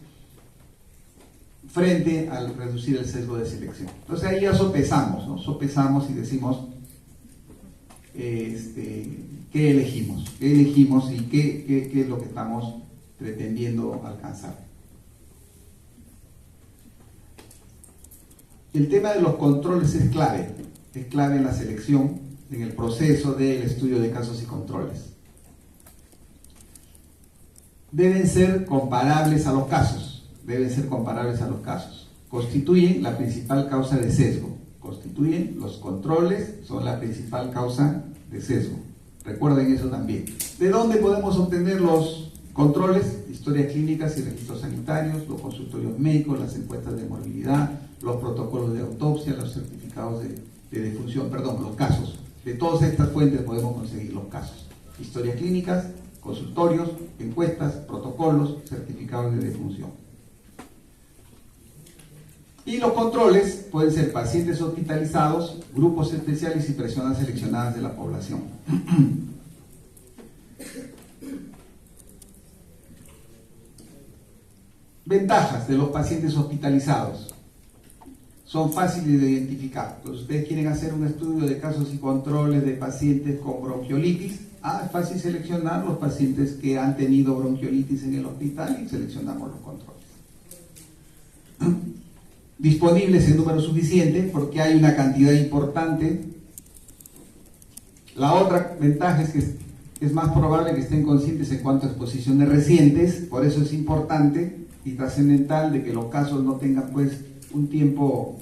Speaker 2: frente al reducir el sesgo de selección. Entonces ahí ya sopesamos, ¿no? Sopesamos y decimos qué elegimos y qué es lo que estamos pretendiendo alcanzar. El tema de los controles es clave en la selección, en el proceso del estudio de casos y controles. Deben ser comparables a los casos, constituyen la principal causa de sesgo, los controles son la principal causa de sesgo, recuerden eso también. ¿De dónde podemos obtener los controles? Historias clínicas y registros sanitarios, los consultorios médicos, las encuestas de morbilidad, los protocolos de autopsia, los certificados de defunción, los casos. De todas estas fuentes podemos conseguir los casos. Historias clínicas, consultorios, encuestas, protocolos, certificados de defunción. Y los controles pueden ser pacientes hospitalizados, grupos especiales y personas seleccionadas de la población. Ventajas de los pacientes hospitalizados. Son fáciles de identificar. Entonces, ustedes quieren hacer un estudio de casos y controles de pacientes con bronquiolitis. Es fácil seleccionar los pacientes que han tenido bronquiolitis en el hospital y seleccionamos los controles. Disponibles en número suficiente porque hay una cantidad importante. La otra ventaja es que es más probable que estén conscientes en cuanto a exposiciones recientes, por eso es importante y trascendental de que los casos no tengan pues un tiempo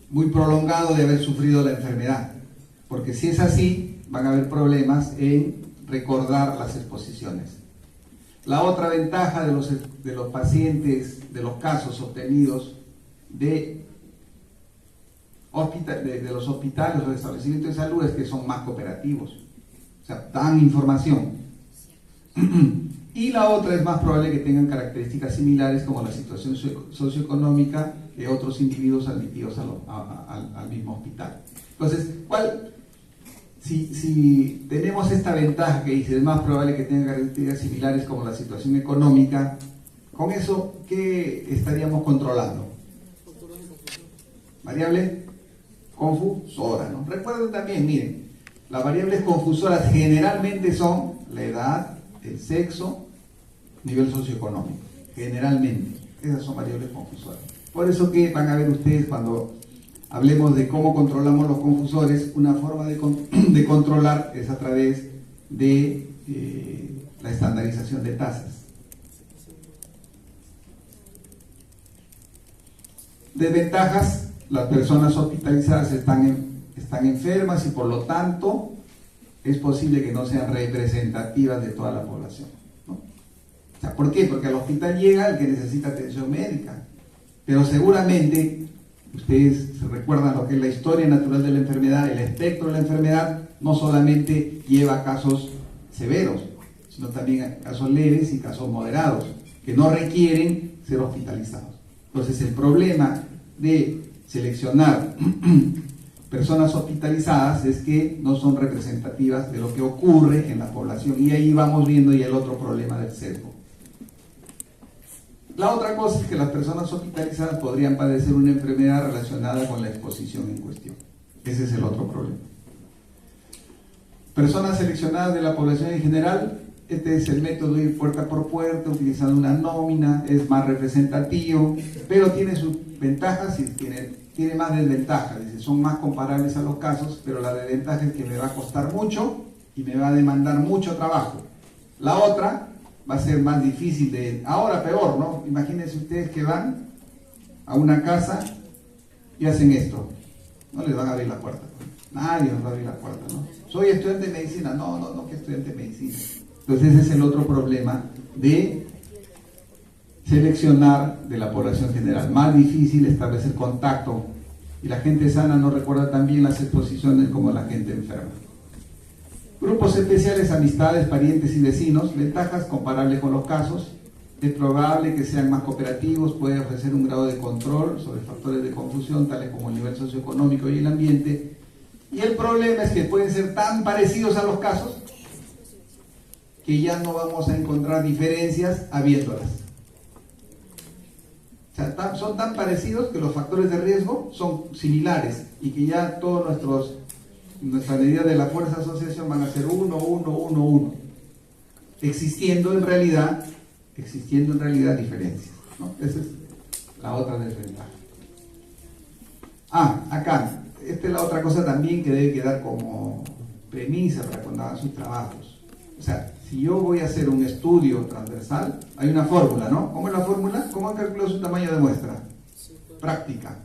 Speaker 2: muy prolongado de haber sufrido la enfermedad, porque si es así van a haber problemas en recordar las exposiciones. La otra ventaja de los pacientes, de los casos obtenidos de los hospitales o de establecimientos de salud es que son más cooperativos, o sea, dan información. Y la otra es más probable que tengan características similares como la situación socioeconómica de otros individuos admitidos al mismo hospital. Entonces, si tenemos esta ventaja que dice es más probable que tengan características similares como la situación económica, con eso, ¿qué estaríamos controlando? Variable confusora, ¿no? Recuerden también, miren, las variables confusoras generalmente son la edad, el sexo, nivel socioeconómico, generalmente, esas son variables confusoras. Por eso que van a ver ustedes cuando hablemos de cómo controlamos los confusores, una forma de controlar es a través de la estandarización de tasas. Desventajas: las personas hospitalizadas están enfermas y por lo tanto es posible que no sean representativas de toda la población, ¿no? O sea, ¿por qué? Porque al hospital llega el que necesita atención médica, pero seguramente ustedes se recuerdan lo que es la historia natural de la enfermedad, el espectro de la enfermedad no solamente lleva a casos severos, sino también a casos leves y casos moderados, que no requieren ser hospitalizados. Entonces el problema de seleccionar personas hospitalizadas es que no son representativas de lo que ocurre en la población, y ahí vamos viendo ya el otro problema del sesgo. La otra cosa es que las personas hospitalizadas podrían padecer una enfermedad relacionada con la exposición en cuestión. Ese es el otro problema. Personas seleccionadas de la población en general, este es el método de ir puerta por puerta, utilizando una nómina, es más representativo, pero tiene sus ventajas y tiene más desventajas. Dice, son más comparables a los casos, pero la desventaja es que me va a costar mucho y me va a demandar mucho trabajo. La otra va a ser más difícil ahora peor, ¿no? Imagínense ustedes que van a una casa y hacen esto, no les van a abrir la puerta, nadie nos va a abrir la puerta, ¿no? Soy estudiante de medicina, no, que estudiante de medicina. Entonces ese es el otro problema de seleccionar de la población general, más difícil establecer contacto, y la gente sana no recuerda tan bien las exposiciones como la gente enferma. Grupos especiales, amistades, parientes y vecinos, ventajas comparables con los casos. Es probable que sean más cooperativos, puede ofrecer un grado de control sobre factores de confusión, tales como el nivel socioeconómico y el ambiente. Y el problema es que pueden ser tan parecidos a los casos que ya no vamos a encontrar diferencias habiéndolas. O sea, son tan parecidos que los factores de riesgo son similares y que ya todos nuestras medidas de la fuerza de asociación van a ser 1, 1, 1, 1, existiendo en realidad diferencias, ¿no? Esa es la otra desventaja. Acá, esta es la otra cosa también que debe quedar como premisa para cuando hagan sus trabajos. O sea, si yo voy a hacer un estudio transversal, hay una fórmula, ¿no? ¿Cómo es la fórmula? ¿Cómo han calculado su tamaño de muestra? Práctica.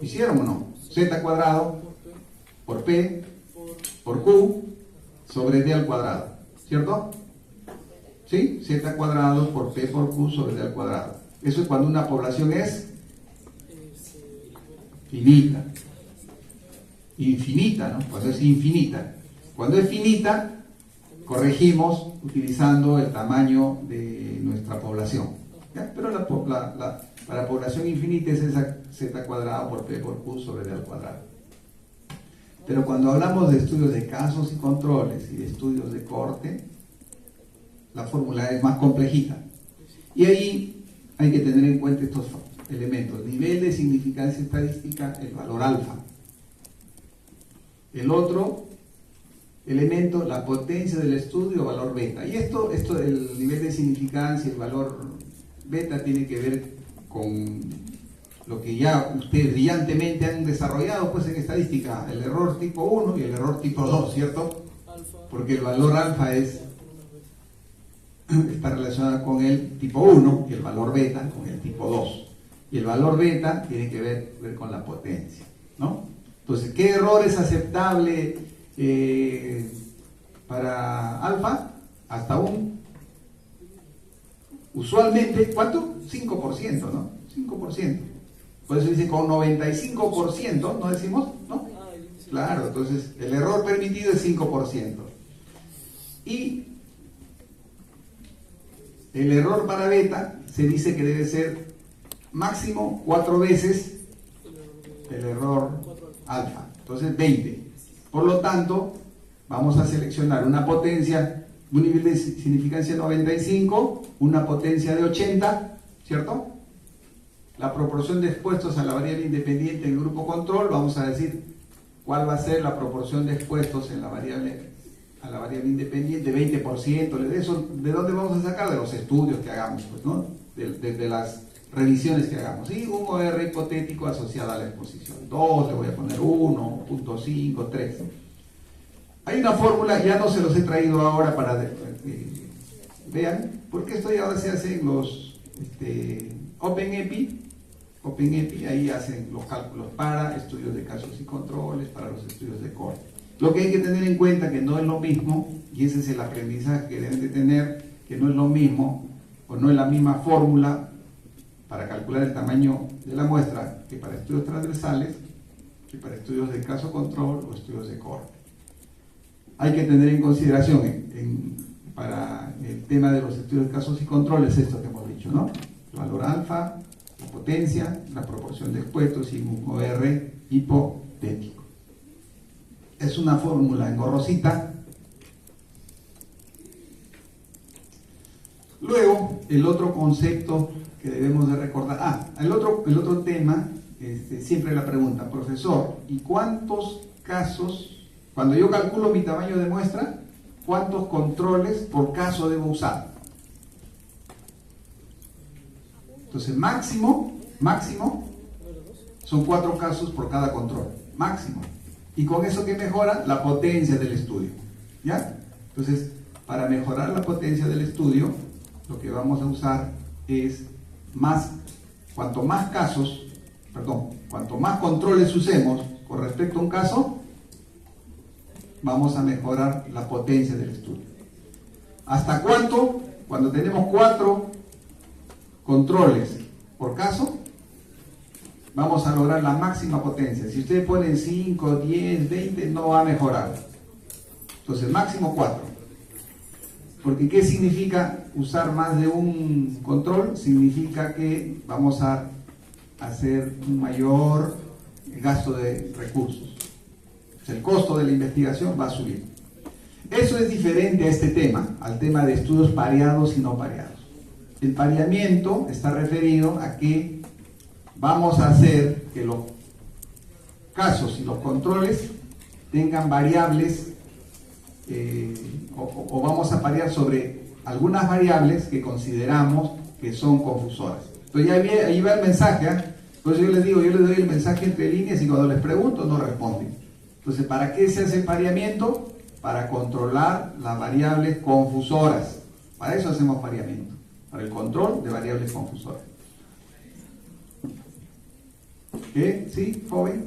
Speaker 2: ¿Hicieron o no? Z cuadrado por P por Q sobre D al cuadrado, ¿cierto? ¿Sí? Z cuadrado por P por Q sobre D al cuadrado. Eso es cuando una población es finita. Infinita, ¿no? Cuando es infinita. Cuando es finita, corregimos utilizando el tamaño de nuestra población. ¿Ya? Pero para población infinita es esa Z cuadrado por P por Q sobre D al cuadrado. Pero cuando hablamos de estudios de casos y controles y de estudios de corte, la fórmula es más complejita. Y ahí hay que tener en cuenta estos elementos: nivel de significancia estadística, el valor alfa. El otro elemento, la potencia del estudio, valor beta. Y esto el nivel de significancia, el valor beta, tiene que ver con lo que ya ustedes brillantemente han desarrollado pues en estadística, el error tipo 1 y el error tipo 2, ¿cierto? Porque el valor alfa está relacionado con el tipo 1 y el valor beta con el tipo 2. Y el valor beta tiene que ver con la potencia, ¿no? Entonces, ¿qué error es aceptable para alfa? Hasta usualmente, ¿cuánto? 5%, ¿no? 5%. Por eso dice con 95%, ¿no decimos? ¿No? Claro, entonces el error permitido es 5%. Y el error para beta se dice que debe ser máximo 4 veces el error alfa, entonces 20. Por lo tanto, vamos a seleccionar una potencia, un nivel de significancia 95, una potencia de 80, ¿cierto? La proporción de expuestos a la variable independiente en el grupo control, vamos a decir cuál va a ser la proporción de expuestos en a la variable independiente, 20%. ¿De dónde vamos a sacar? De los estudios que hagamos, pues, ¿no? De las revisiones que hagamos. Y un OR hipotético asociado a la exposición. 2, le voy a poner 1, 0.5, 3. Hay una fórmula, ya no se los he traído ahora para vean, porque esto ya ahora se hace en los OpenEpi, ahí hacen los cálculos para estudios de casos y controles, para los estudios de corte. Lo que hay que tener en cuenta que no es lo mismo, y ese es el aprendizaje que deben de tener, que no es lo mismo, o no es la misma fórmula para calcular el tamaño de la muestra que para estudios transversales, que para estudios de caso control o estudios de corte. Hay que tener en consideración para el tema de los estudios de casos y controles esto que hemos dicho, ¿no? El valor alfa, la potencia, la proporción de expuestos y un OR hipotético. Es una fórmula engorrosita. Luego, el otro concepto que debemos de recordar, el otro tema, siempre la pregunta, profesor, ¿y cuántos casos, cuando yo calculo mi tamaño de muestra, cuántos controles por caso debo usar? Entonces, máximo, son 4 casos por cada control, máximo. Y con eso, ¿qué mejora? La potencia del estudio, ¿ya? Entonces, para mejorar la potencia del estudio, lo que vamos a usar es cuanto más controles usemos con respecto a un caso, vamos a mejorar la potencia del estudio. ¿Hasta cuánto? Cuando tenemos 4 controles por caso, vamos a lograr la máxima potencia. Si ustedes ponen 5, 10, 20, no va a mejorar. Entonces, máximo 4. Porque ¿qué significa usar más de un control? Significa que vamos a hacer un mayor gasto de recursos. El costo de la investigación va a subir. Eso es diferente a este tema, al tema de estudios pareados y no pareados. El pareamiento está referido a que vamos a hacer que los casos y los controles tengan variables o vamos a parear sobre algunas variables que consideramos que son confusoras. Entonces ya ahí va el mensaje, ¿eh? Entonces yo les doy el mensaje entre líneas y cuando les pregunto no responden. Entonces, ¿para qué se hace el pareamiento? Para controlar las variables confusoras. Para eso hacemos pareamiento, para el control de variables confusoras. ¿Qué? ¿Sí, joven?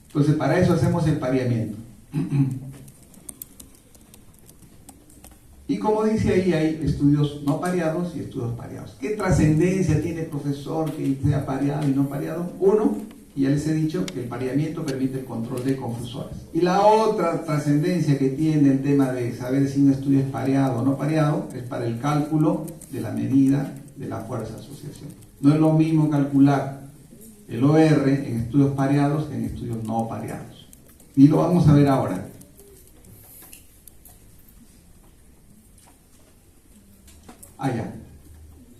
Speaker 2: Entonces, para eso hacemos el pareamiento. Y como dice ahí, hay estudios no pareados y estudios pareados. ¿Qué trascendencia tiene, profesor, que sea pareado y no pareado? Uno, y ya les he dicho que el pareamiento permite el control de confusores. Y la otra trascendencia que tiene el tema de saber si un estudio es pareado o no pareado es para el cálculo de la medida de la fuerza de asociación. No es lo mismo calcular el OR en estudios pareados que en estudios no pareados. Y lo vamos a ver ahora. Ya.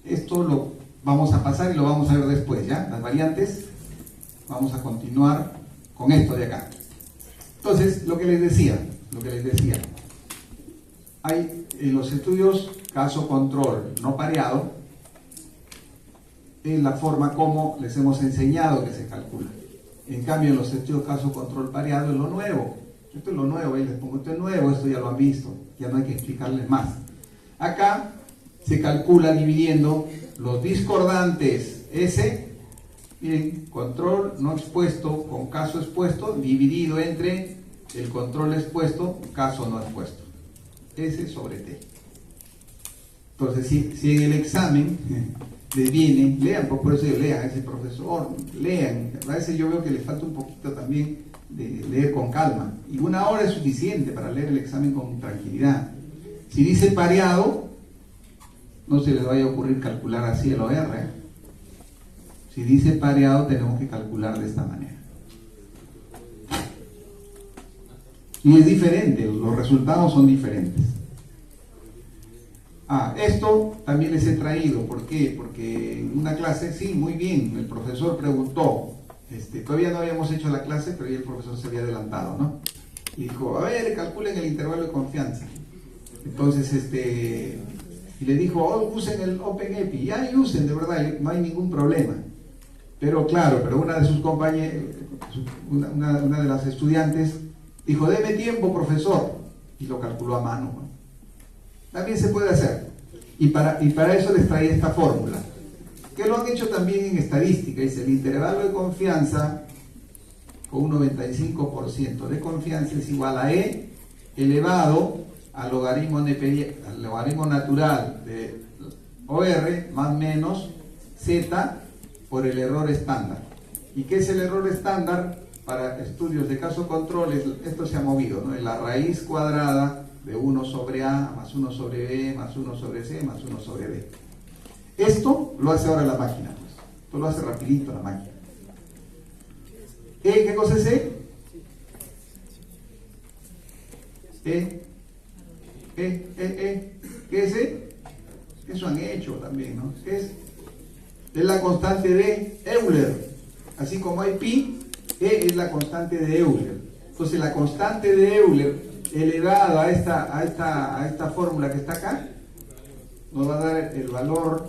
Speaker 2: Esto lo vamos a pasar y lo vamos a ver después, ¿ya? Las variantes. Vamos a continuar con esto de acá. Entonces, lo que les decía, hay en los estudios caso-control no pareado, es la forma como les hemos enseñado que se calcula. En cambio, en los estudios caso-control pareado es lo nuevo. Esto es lo nuevo, ahí les pongo esto es nuevo, esto ya lo han visto, ya no hay que explicarles más. Acá se calcula dividiendo los discordantes S, miren, control no expuesto con caso expuesto, dividido entre el control expuesto, caso no expuesto. S sobre T. Entonces, si en el examen les viene, lean, por eso yo lean a ese profesor, lean. A veces yo veo que les falta un poquito también de leer con calma. Y 1 hora es suficiente para leer el examen con tranquilidad. Si dice pareado, no se les vaya a ocurrir calcular así el OR. Si dice pareado, tenemos que calcular de esta manera. Y es diferente, los resultados son diferentes. Esto también les he traído. ¿Por qué? Porque en una clase, sí, muy bien, el profesor preguntó, todavía no habíamos hecho la clase, pero ya el profesor se había adelantado, ¿no? Y dijo, a ver, calculen el intervalo de confianza. Entonces, y le dijo, usen el OpenEpi. Ya, usen, de verdad, no hay ningún problema. Pero claro, una de sus compañeras, una de las estudiantes, dijo, deme tiempo, profesor. Y lo calculó a mano, ¿no? También se puede hacer. Y para eso les traía esta fórmula, que lo han hecho también en estadística. Dice, el intervalo de confianza con un 95% de confianza es igual a E elevado al logaritmo natural de OR más menos Z por el error estándar. ¿Y qué es el error estándar? Para estudios de caso control, esto se ha movido, ¿no? Es la raíz cuadrada de 1 sobre A más 1 sobre B más 1 sobre C más 1 sobre D. Esto lo hace ahora la máquina, pues. Esto lo hace rapidito la máquina. ¿Qué cosa es E? ¿Qué es E? Eso han hecho también, ¿no? Es la constante de Euler. Así como hay pi, E es la constante de Euler. Entonces la constante de Euler elevado a esta fórmula que está acá, nos va a dar el valor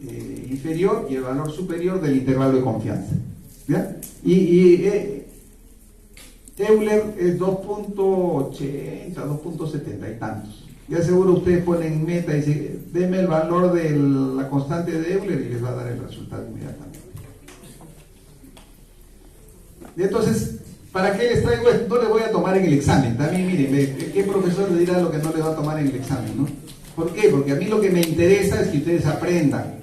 Speaker 2: inferior y el valor superior del intervalo de confianza. ¿Ya? Euler es 2.80, 2.70 y tantos. Ya seguro ustedes ponen en meta y dicen, denme el valor de la constante de Euler y les va a dar el resultado inmediatamente. Y entonces, ¿para qué les traigo esto? No les voy a tomar en el examen. También miren, ¿qué profesor le dirá lo que no le va a tomar en el examen, no? ¿Por qué? Porque a mí lo que me interesa es que ustedes aprendan.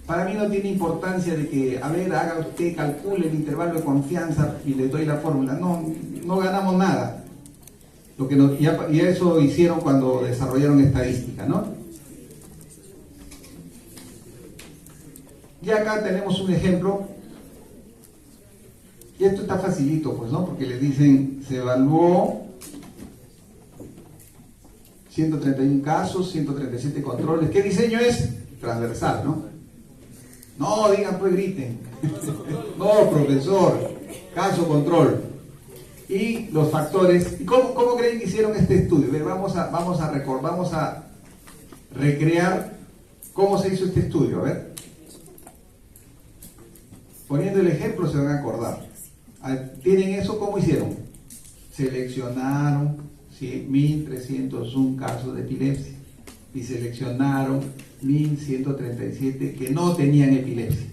Speaker 2: Para mí no tiene importancia de que, a ver, haga usted, calcule el intervalo de confianza y le doy la fórmula. No, no ganamos nada. Lo que y eso hicieron cuando desarrollaron estadística, ¿no? Y acá tenemos un ejemplo. Y esto está facilito, pues, ¿no? Porque les dicen, se evaluó 131 casos, 137 controles. ¿Qué diseño es? Transversal, ¿no? No, digan, pues griten. No, profesor, caso control. Y los factores. ¿Y cómo creen que hicieron este estudio? Vamos a recrear cómo se hizo este estudio. A ver. Poniendo el ejemplo se van a acordar. ¿Tienen eso? ¿Cómo hicieron? Seleccionaron 1.301 casos de epilepsia y seleccionaron 1.137 que no tenían epilepsia.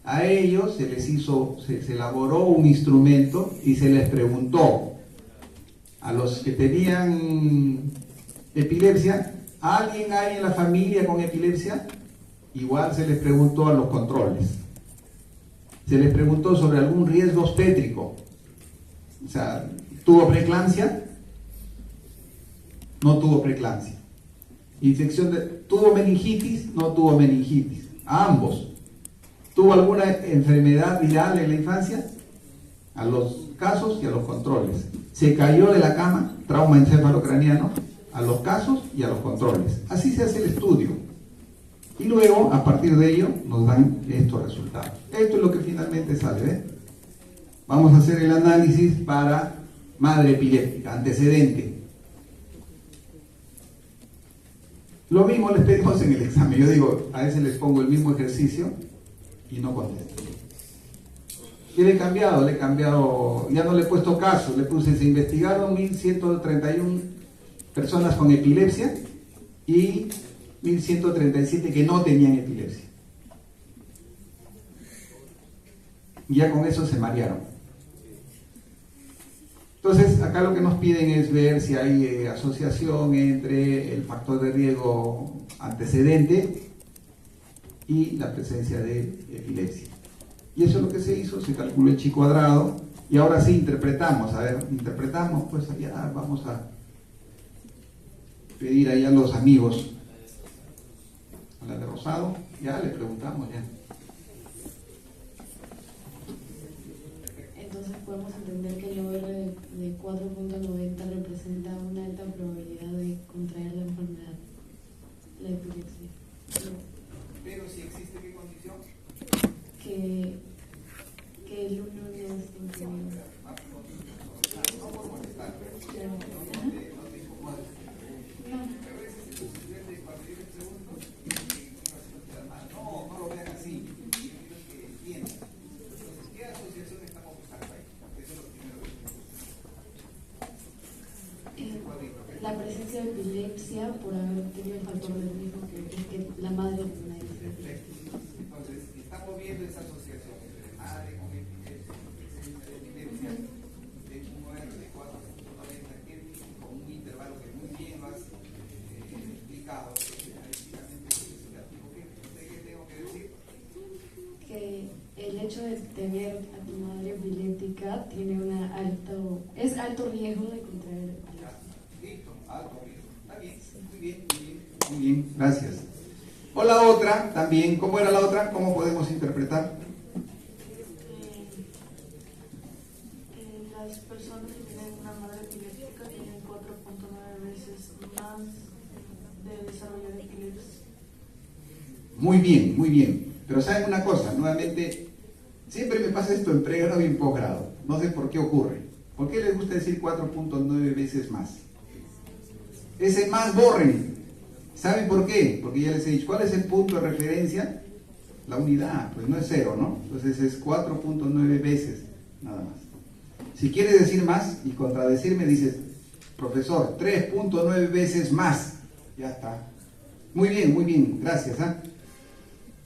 Speaker 2: A ellos se elaboró un instrumento y se les preguntó a los que tenían epilepsia, ¿alguien hay en la familia con epilepsia? Igual se les preguntó a los controles. Se les preguntó sobre algún riesgo obstétrico. O sea, ¿tuvo preeclampsia? No tuvo preeclampsia. ¿Tuvo meningitis? No tuvo meningitis. A ambos. ¿Tuvo alguna enfermedad viral en la infancia? A los casos y a los controles. ¿Se cayó de la cama? Trauma encefalocraniano. A los casos y a los controles. Así se hace el estudio. Y luego, a partir de ello, nos dan estos resultados. Esto es lo que finalmente sale, ¿ves? Vamos a hacer el análisis para madre epiléptica, antecedente. Lo mismo les pedimos en el examen. Yo digo, a veces les pongo el mismo ejercicio y no contesto. ¿Qué le he cambiado? Le he cambiado, ya no le he puesto caso, le puse, se investigaron 1.131 personas con epilepsia y 1.137 que no tenían epilepsia. Ya con eso se marearon. Entonces, acá lo que nos piden es ver si hay asociación entre el factor de riesgo antecedente y la presencia de epilepsia. Y eso es lo que se hizo, se calculó el chi cuadrado y ahora sí interpretamos. A ver, interpretamos, pues allá vamos a pedir allá a los amigos. A la de Rosado, ya le preguntamos ya.
Speaker 6: Entonces podemos entender que el OR de 4.90 representa una alta probabilidad de contraer la enfermedad, la epilepsia.
Speaker 2: Pero si existe, ¿qué condición?
Speaker 6: Que el 1 no esté incluido.
Speaker 2: No por molestar, pero no te incomodes. No lo vean así. Entonces, ¿qué asociación estamos buscando ahí? Eso es lo primero que
Speaker 6: La presencia de epilepsia por haber tenido el factor de riesgo que la madre tiene una
Speaker 2: perfecto. Entonces, estamos viendo esa asociación entre madre con epilepsia, presencia de epilepsia, de un OR de 4.90 Kelvin, con un intervalo que muy bien lo has explicado. ¿Qué tengo que decir?
Speaker 6: que el hecho de tener a tu madre epiléptica tiene es alto riesgo de contraer epilepsia.
Speaker 2: Listo, alto riesgo. Está bien, muy bien, muy bien. Muy bien, gracias. O la otra, también, ¿cómo era la otra? ¿Cómo podemos interpretar?
Speaker 7: Las personas que tienen una madre epiléptica tienen 4.9 veces más de desarrollo de epilepsia.
Speaker 2: Muy bien, muy bien. Pero ¿saben una cosa? Nuevamente, siempre me pasa esto en pregrado y en posgrado. No sé por qué ocurre. ¿Por qué les gusta decir 4.9 veces más? Ese más borren. ¿Saben por qué? Porque ya les he dicho, ¿cuál es el punto de referencia? La unidad, pues no es 0, ¿no? Entonces es 4.9 veces, nada más. Si quieres decir más y contradecirme, dices, profesor, 3.9 veces más. Ya está. Muy bien, gracias.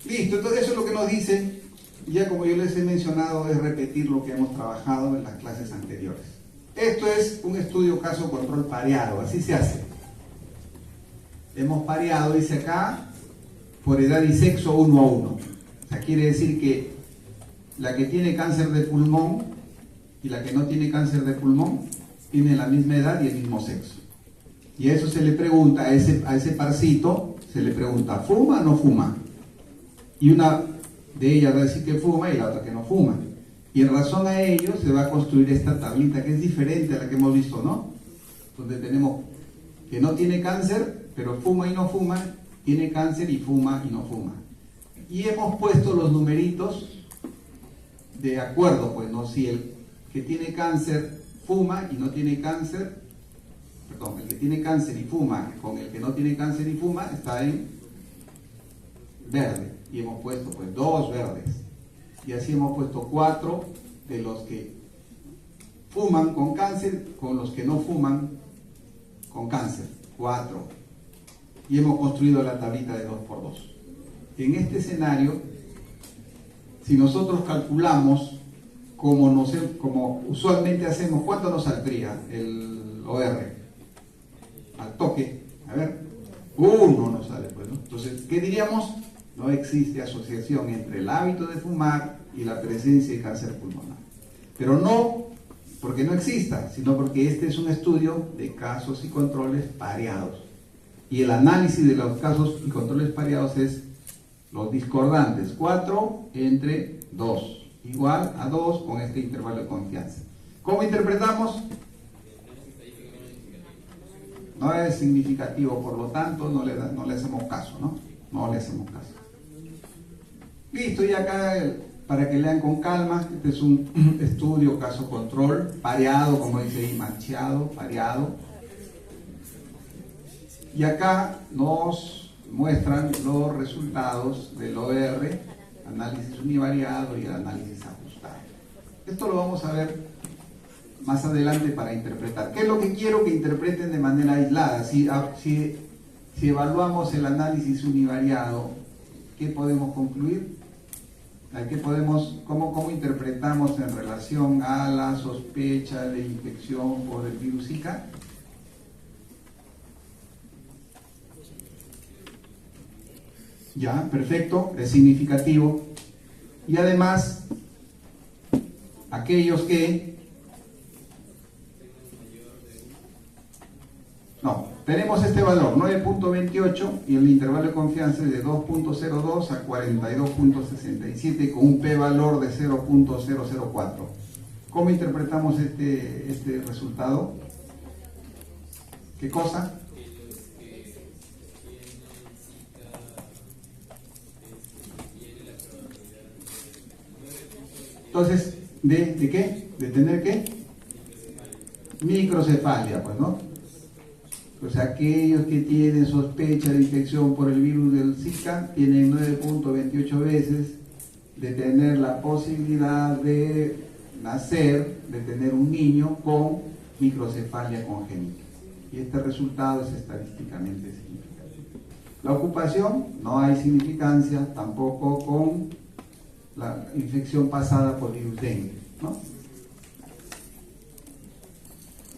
Speaker 2: Listo, entonces eso es lo que nos dicen. Ya como yo les he mencionado, es repetir lo que hemos trabajado en las clases anteriores. Esto es un estudio caso control pareado, así se hace. Hemos pareado, dice acá, por edad y sexo 1 a 1. O sea, quiere decir que la que tiene cáncer de pulmón y la que no tiene cáncer de pulmón tienen la misma edad y el mismo sexo. Y a eso se le pregunta, a ese parcito, se le pregunta, ¿fuma o no fuma? Y una de ellas va a decir que fuma y la otra que no fuma. Y en razón a ello se va a construir esta tablita que es diferente a la que hemos visto, ¿no? Donde tenemos que no tiene cáncer, pero fuma y no fuma, tiene cáncer y fuma y no fuma. Y hemos puesto los numeritos de acuerdo, pues, ¿no? Si el que tiene cáncer fuma y no tiene cáncer, perdón, el que tiene cáncer y fuma con el que no tiene cáncer y fuma está en verde. Y hemos puesto, pues, 2 verdes. Y así hemos puesto 4 de los que fuman con cáncer con los que no fuman con cáncer. 4. Y hemos construido la tablita de 2×2. En este escenario, si nosotros calculamos como usualmente hacemos, ¿cuánto nos saldría el OR? Al toque, a ver, 1 nos sale, pues, ¿no? Entonces, ¿qué diríamos? No existe asociación entre el hábito de fumar y la presencia de cáncer pulmonar. Pero no porque no exista, sino porque este es un estudio de casos y controles pareados. Y el análisis de los casos y controles pareados es los discordantes, 4 entre 2, igual a 2 con este intervalo de confianza. ¿Cómo interpretamos? No es significativo, por lo tanto no le hacemos caso, ¿no? No le hacemos caso. Listo, y acá para que lean con calma, este es un estudio caso control, pareado, como dice ahí, macheado, pareado. Y acá nos muestran los resultados del OR, análisis univariado y el análisis ajustado. Esto lo vamos a ver más adelante para interpretar. ¿Qué es lo que quiero que interpreten de manera aislada? Si evaluamos el análisis univariado, ¿qué podemos concluir? ¿Cómo interpretamos en relación a la sospecha de infección por el virus Zika? Ya, perfecto, es significativo. Y además, aquellos que... No, tenemos este valor, 9.28, y el intervalo de confianza es de 2.02 a 42.67 con un p-valor de 0.004. ¿Cómo interpretamos este resultado? ¿Qué cosa? Entonces, ¿de qué? ¿De tener qué? Microcefalia, pues, ¿no? Pues aquellos que tienen sospecha de infección por el virus del Zika tienen 9.28 veces de tener la posibilidad de nacer, de tener un niño con microcefalia congénita. Y este resultado es estadísticamente significativo. La ocupación, no hay significancia tampoco con la infección pasada por virus dengue, ¿no?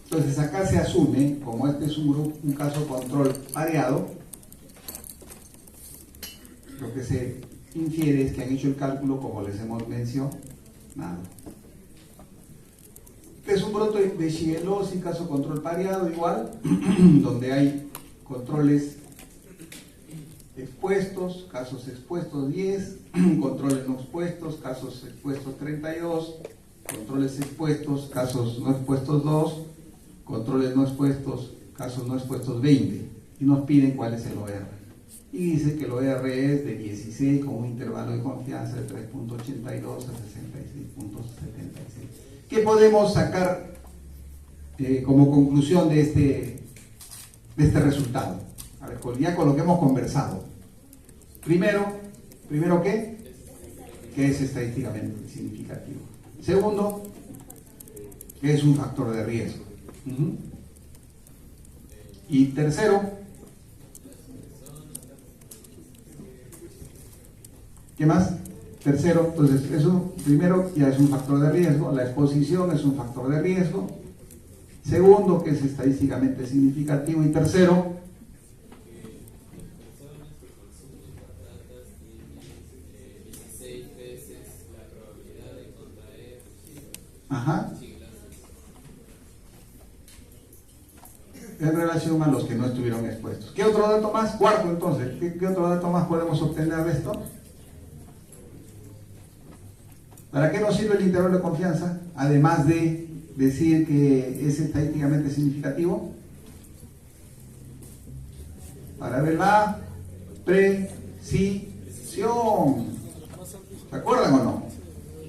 Speaker 2: Entonces acá se asume, como este es un caso control pareado, lo que se infiere es que han hecho el cálculo como les hemos mencionado. Este es un brote de shigellosis, caso control pareado igual, donde hay controles expuestos, casos expuestos 10, controles no expuestos, casos expuestos 32, controles expuestos, casos no expuestos 2, controles no expuestos, casos no expuestos 20, y nos piden cuál es el OR. Y dice que el OR es de 16 con un intervalo de confianza de 3.82 a 66.76. ¿Qué podemos sacar como conclusión de este resultado? A ver, ya con lo que hemos conversado. Primero ¿qué? Que es estadísticamente significativo. Segundo, que es un factor de riesgo. Y tercero, ¿qué más? Tercero, entonces, eso primero ya es un factor de riesgo, la exposición es un factor de riesgo. Segundo, que es estadísticamente significativo. Y tercero, Ajá. En relación a los que no estuvieron expuestos. ¿Qué otro dato más? Cuarto, entonces, ¿qué otro dato más podemos obtener de esto? ¿Para qué nos sirve el intervalo de confianza? Además de decir que es estadísticamente significativo. Para ver la precisión. ¿Se acuerdan o no?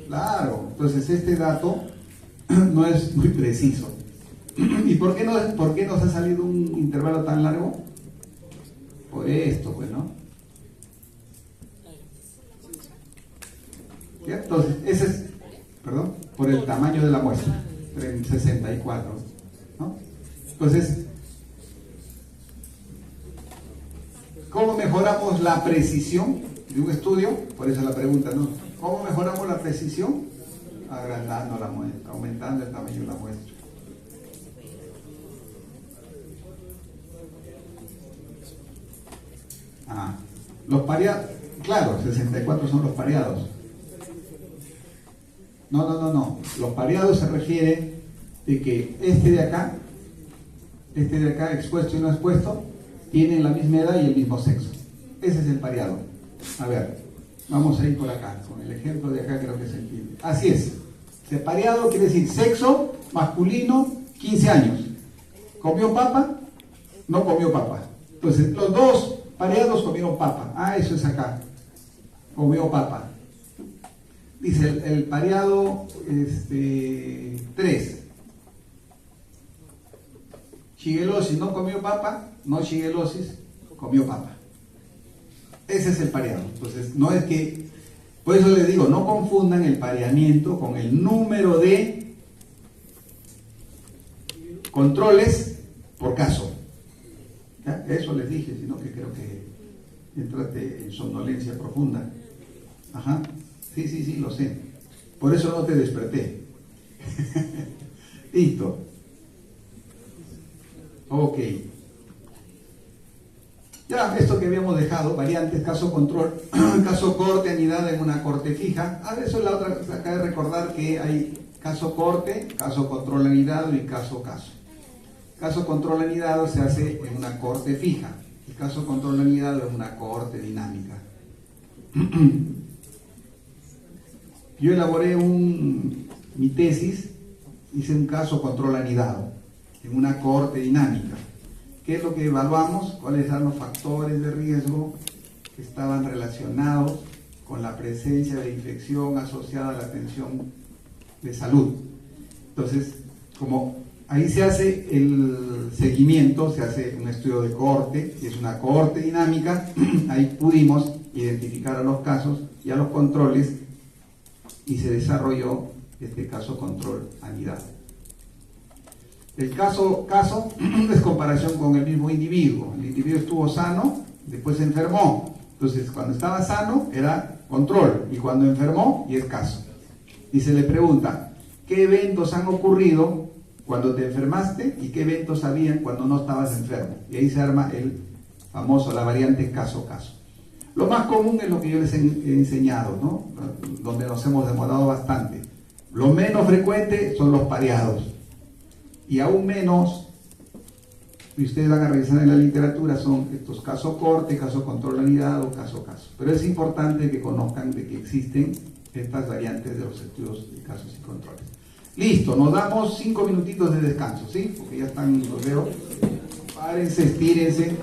Speaker 2: Claro. Entonces este dato no es muy preciso. ¿Y por qué nos ha salido un intervalo tan largo? Por esto, pues, ¿no? ¿Ya? Entonces, ese es, perdón, por el tamaño de la muestra, 64, ¿no? Entonces, ¿cómo mejoramos la precisión de un estudio? Por eso la pregunta, ¿no? ¿Cómo mejoramos la precisión? Agrandando la muestra, aumentando el tamaño de la muestra. Los pareados, claro, 64 son los pareados. No. Los pareados se refiere de que este de acá, expuesto y no expuesto, tienen la misma edad y el mismo sexo. Ese es el pareado. A ver, vamos a ir por acá. Con el ejemplo de acá creo que se entiende. Así es. El pareado quiere decir sexo masculino, 15 años. ¿Comió papa? No comió papa. Entonces, los dos pareados comieron papa. Eso es acá. Comió papa. Dice el pareado 3. Shigelosis no comió papa, no shigelosis, comió papa. Ese es el pareado. Entonces, no es que, por eso les digo, no confundan el pareamiento con el número de controles por caso. ¿Ya? Eso les dije, sino que creo que entraste en somnolencia profunda. Ajá. Sí, lo sé. Por eso no te desperté. Listo. Ok. Ya, esto que habíamos dejado, variantes, caso control, caso corte, anidada en una corte fija. Eso es la otra, acá de recordar que hay caso corte, caso control anidado y caso. Caso control anidado se hace en una corte fija. El caso control anidado es una corte dinámica. Yo elaboré mi tesis, hice un caso control anidado en una cohorte dinámica. ¿Qué es lo que evaluamos? ¿Cuáles eran los factores de riesgo que estaban relacionados con la presencia de infección asociada a la atención de salud? Entonces, como ahí se hace el seguimiento, se hace un estudio de cohorte, y es una cohorte dinámica, ahí pudimos identificar a los casos y a los controles y se desarrolló este caso control anidado. El caso es comparación con el mismo individuo. El individuo estuvo sano, después se enfermó. Entonces, cuando estaba sano era control y cuando enfermó, y es caso. Y se le pregunta, ¿qué eventos han ocurrido cuando te enfermaste y qué eventos habían cuando no estabas enfermo? Y ahí se arma la variante caso-caso. Lo más común es lo que yo les he enseñado, ¿no? Donde nos hemos demorado bastante. Lo menos frecuente son los pareados. Y aún menos, y ustedes van a revisar en la literatura, son estos caso corte, caso control anidado, caso-caso. Pero es importante que conozcan de que existen estas variantes de los estudios de casos y controles. Listo, nos damos 5 minutitos de descanso, ¿sí? Porque ya están, los veo. Párense, estírense.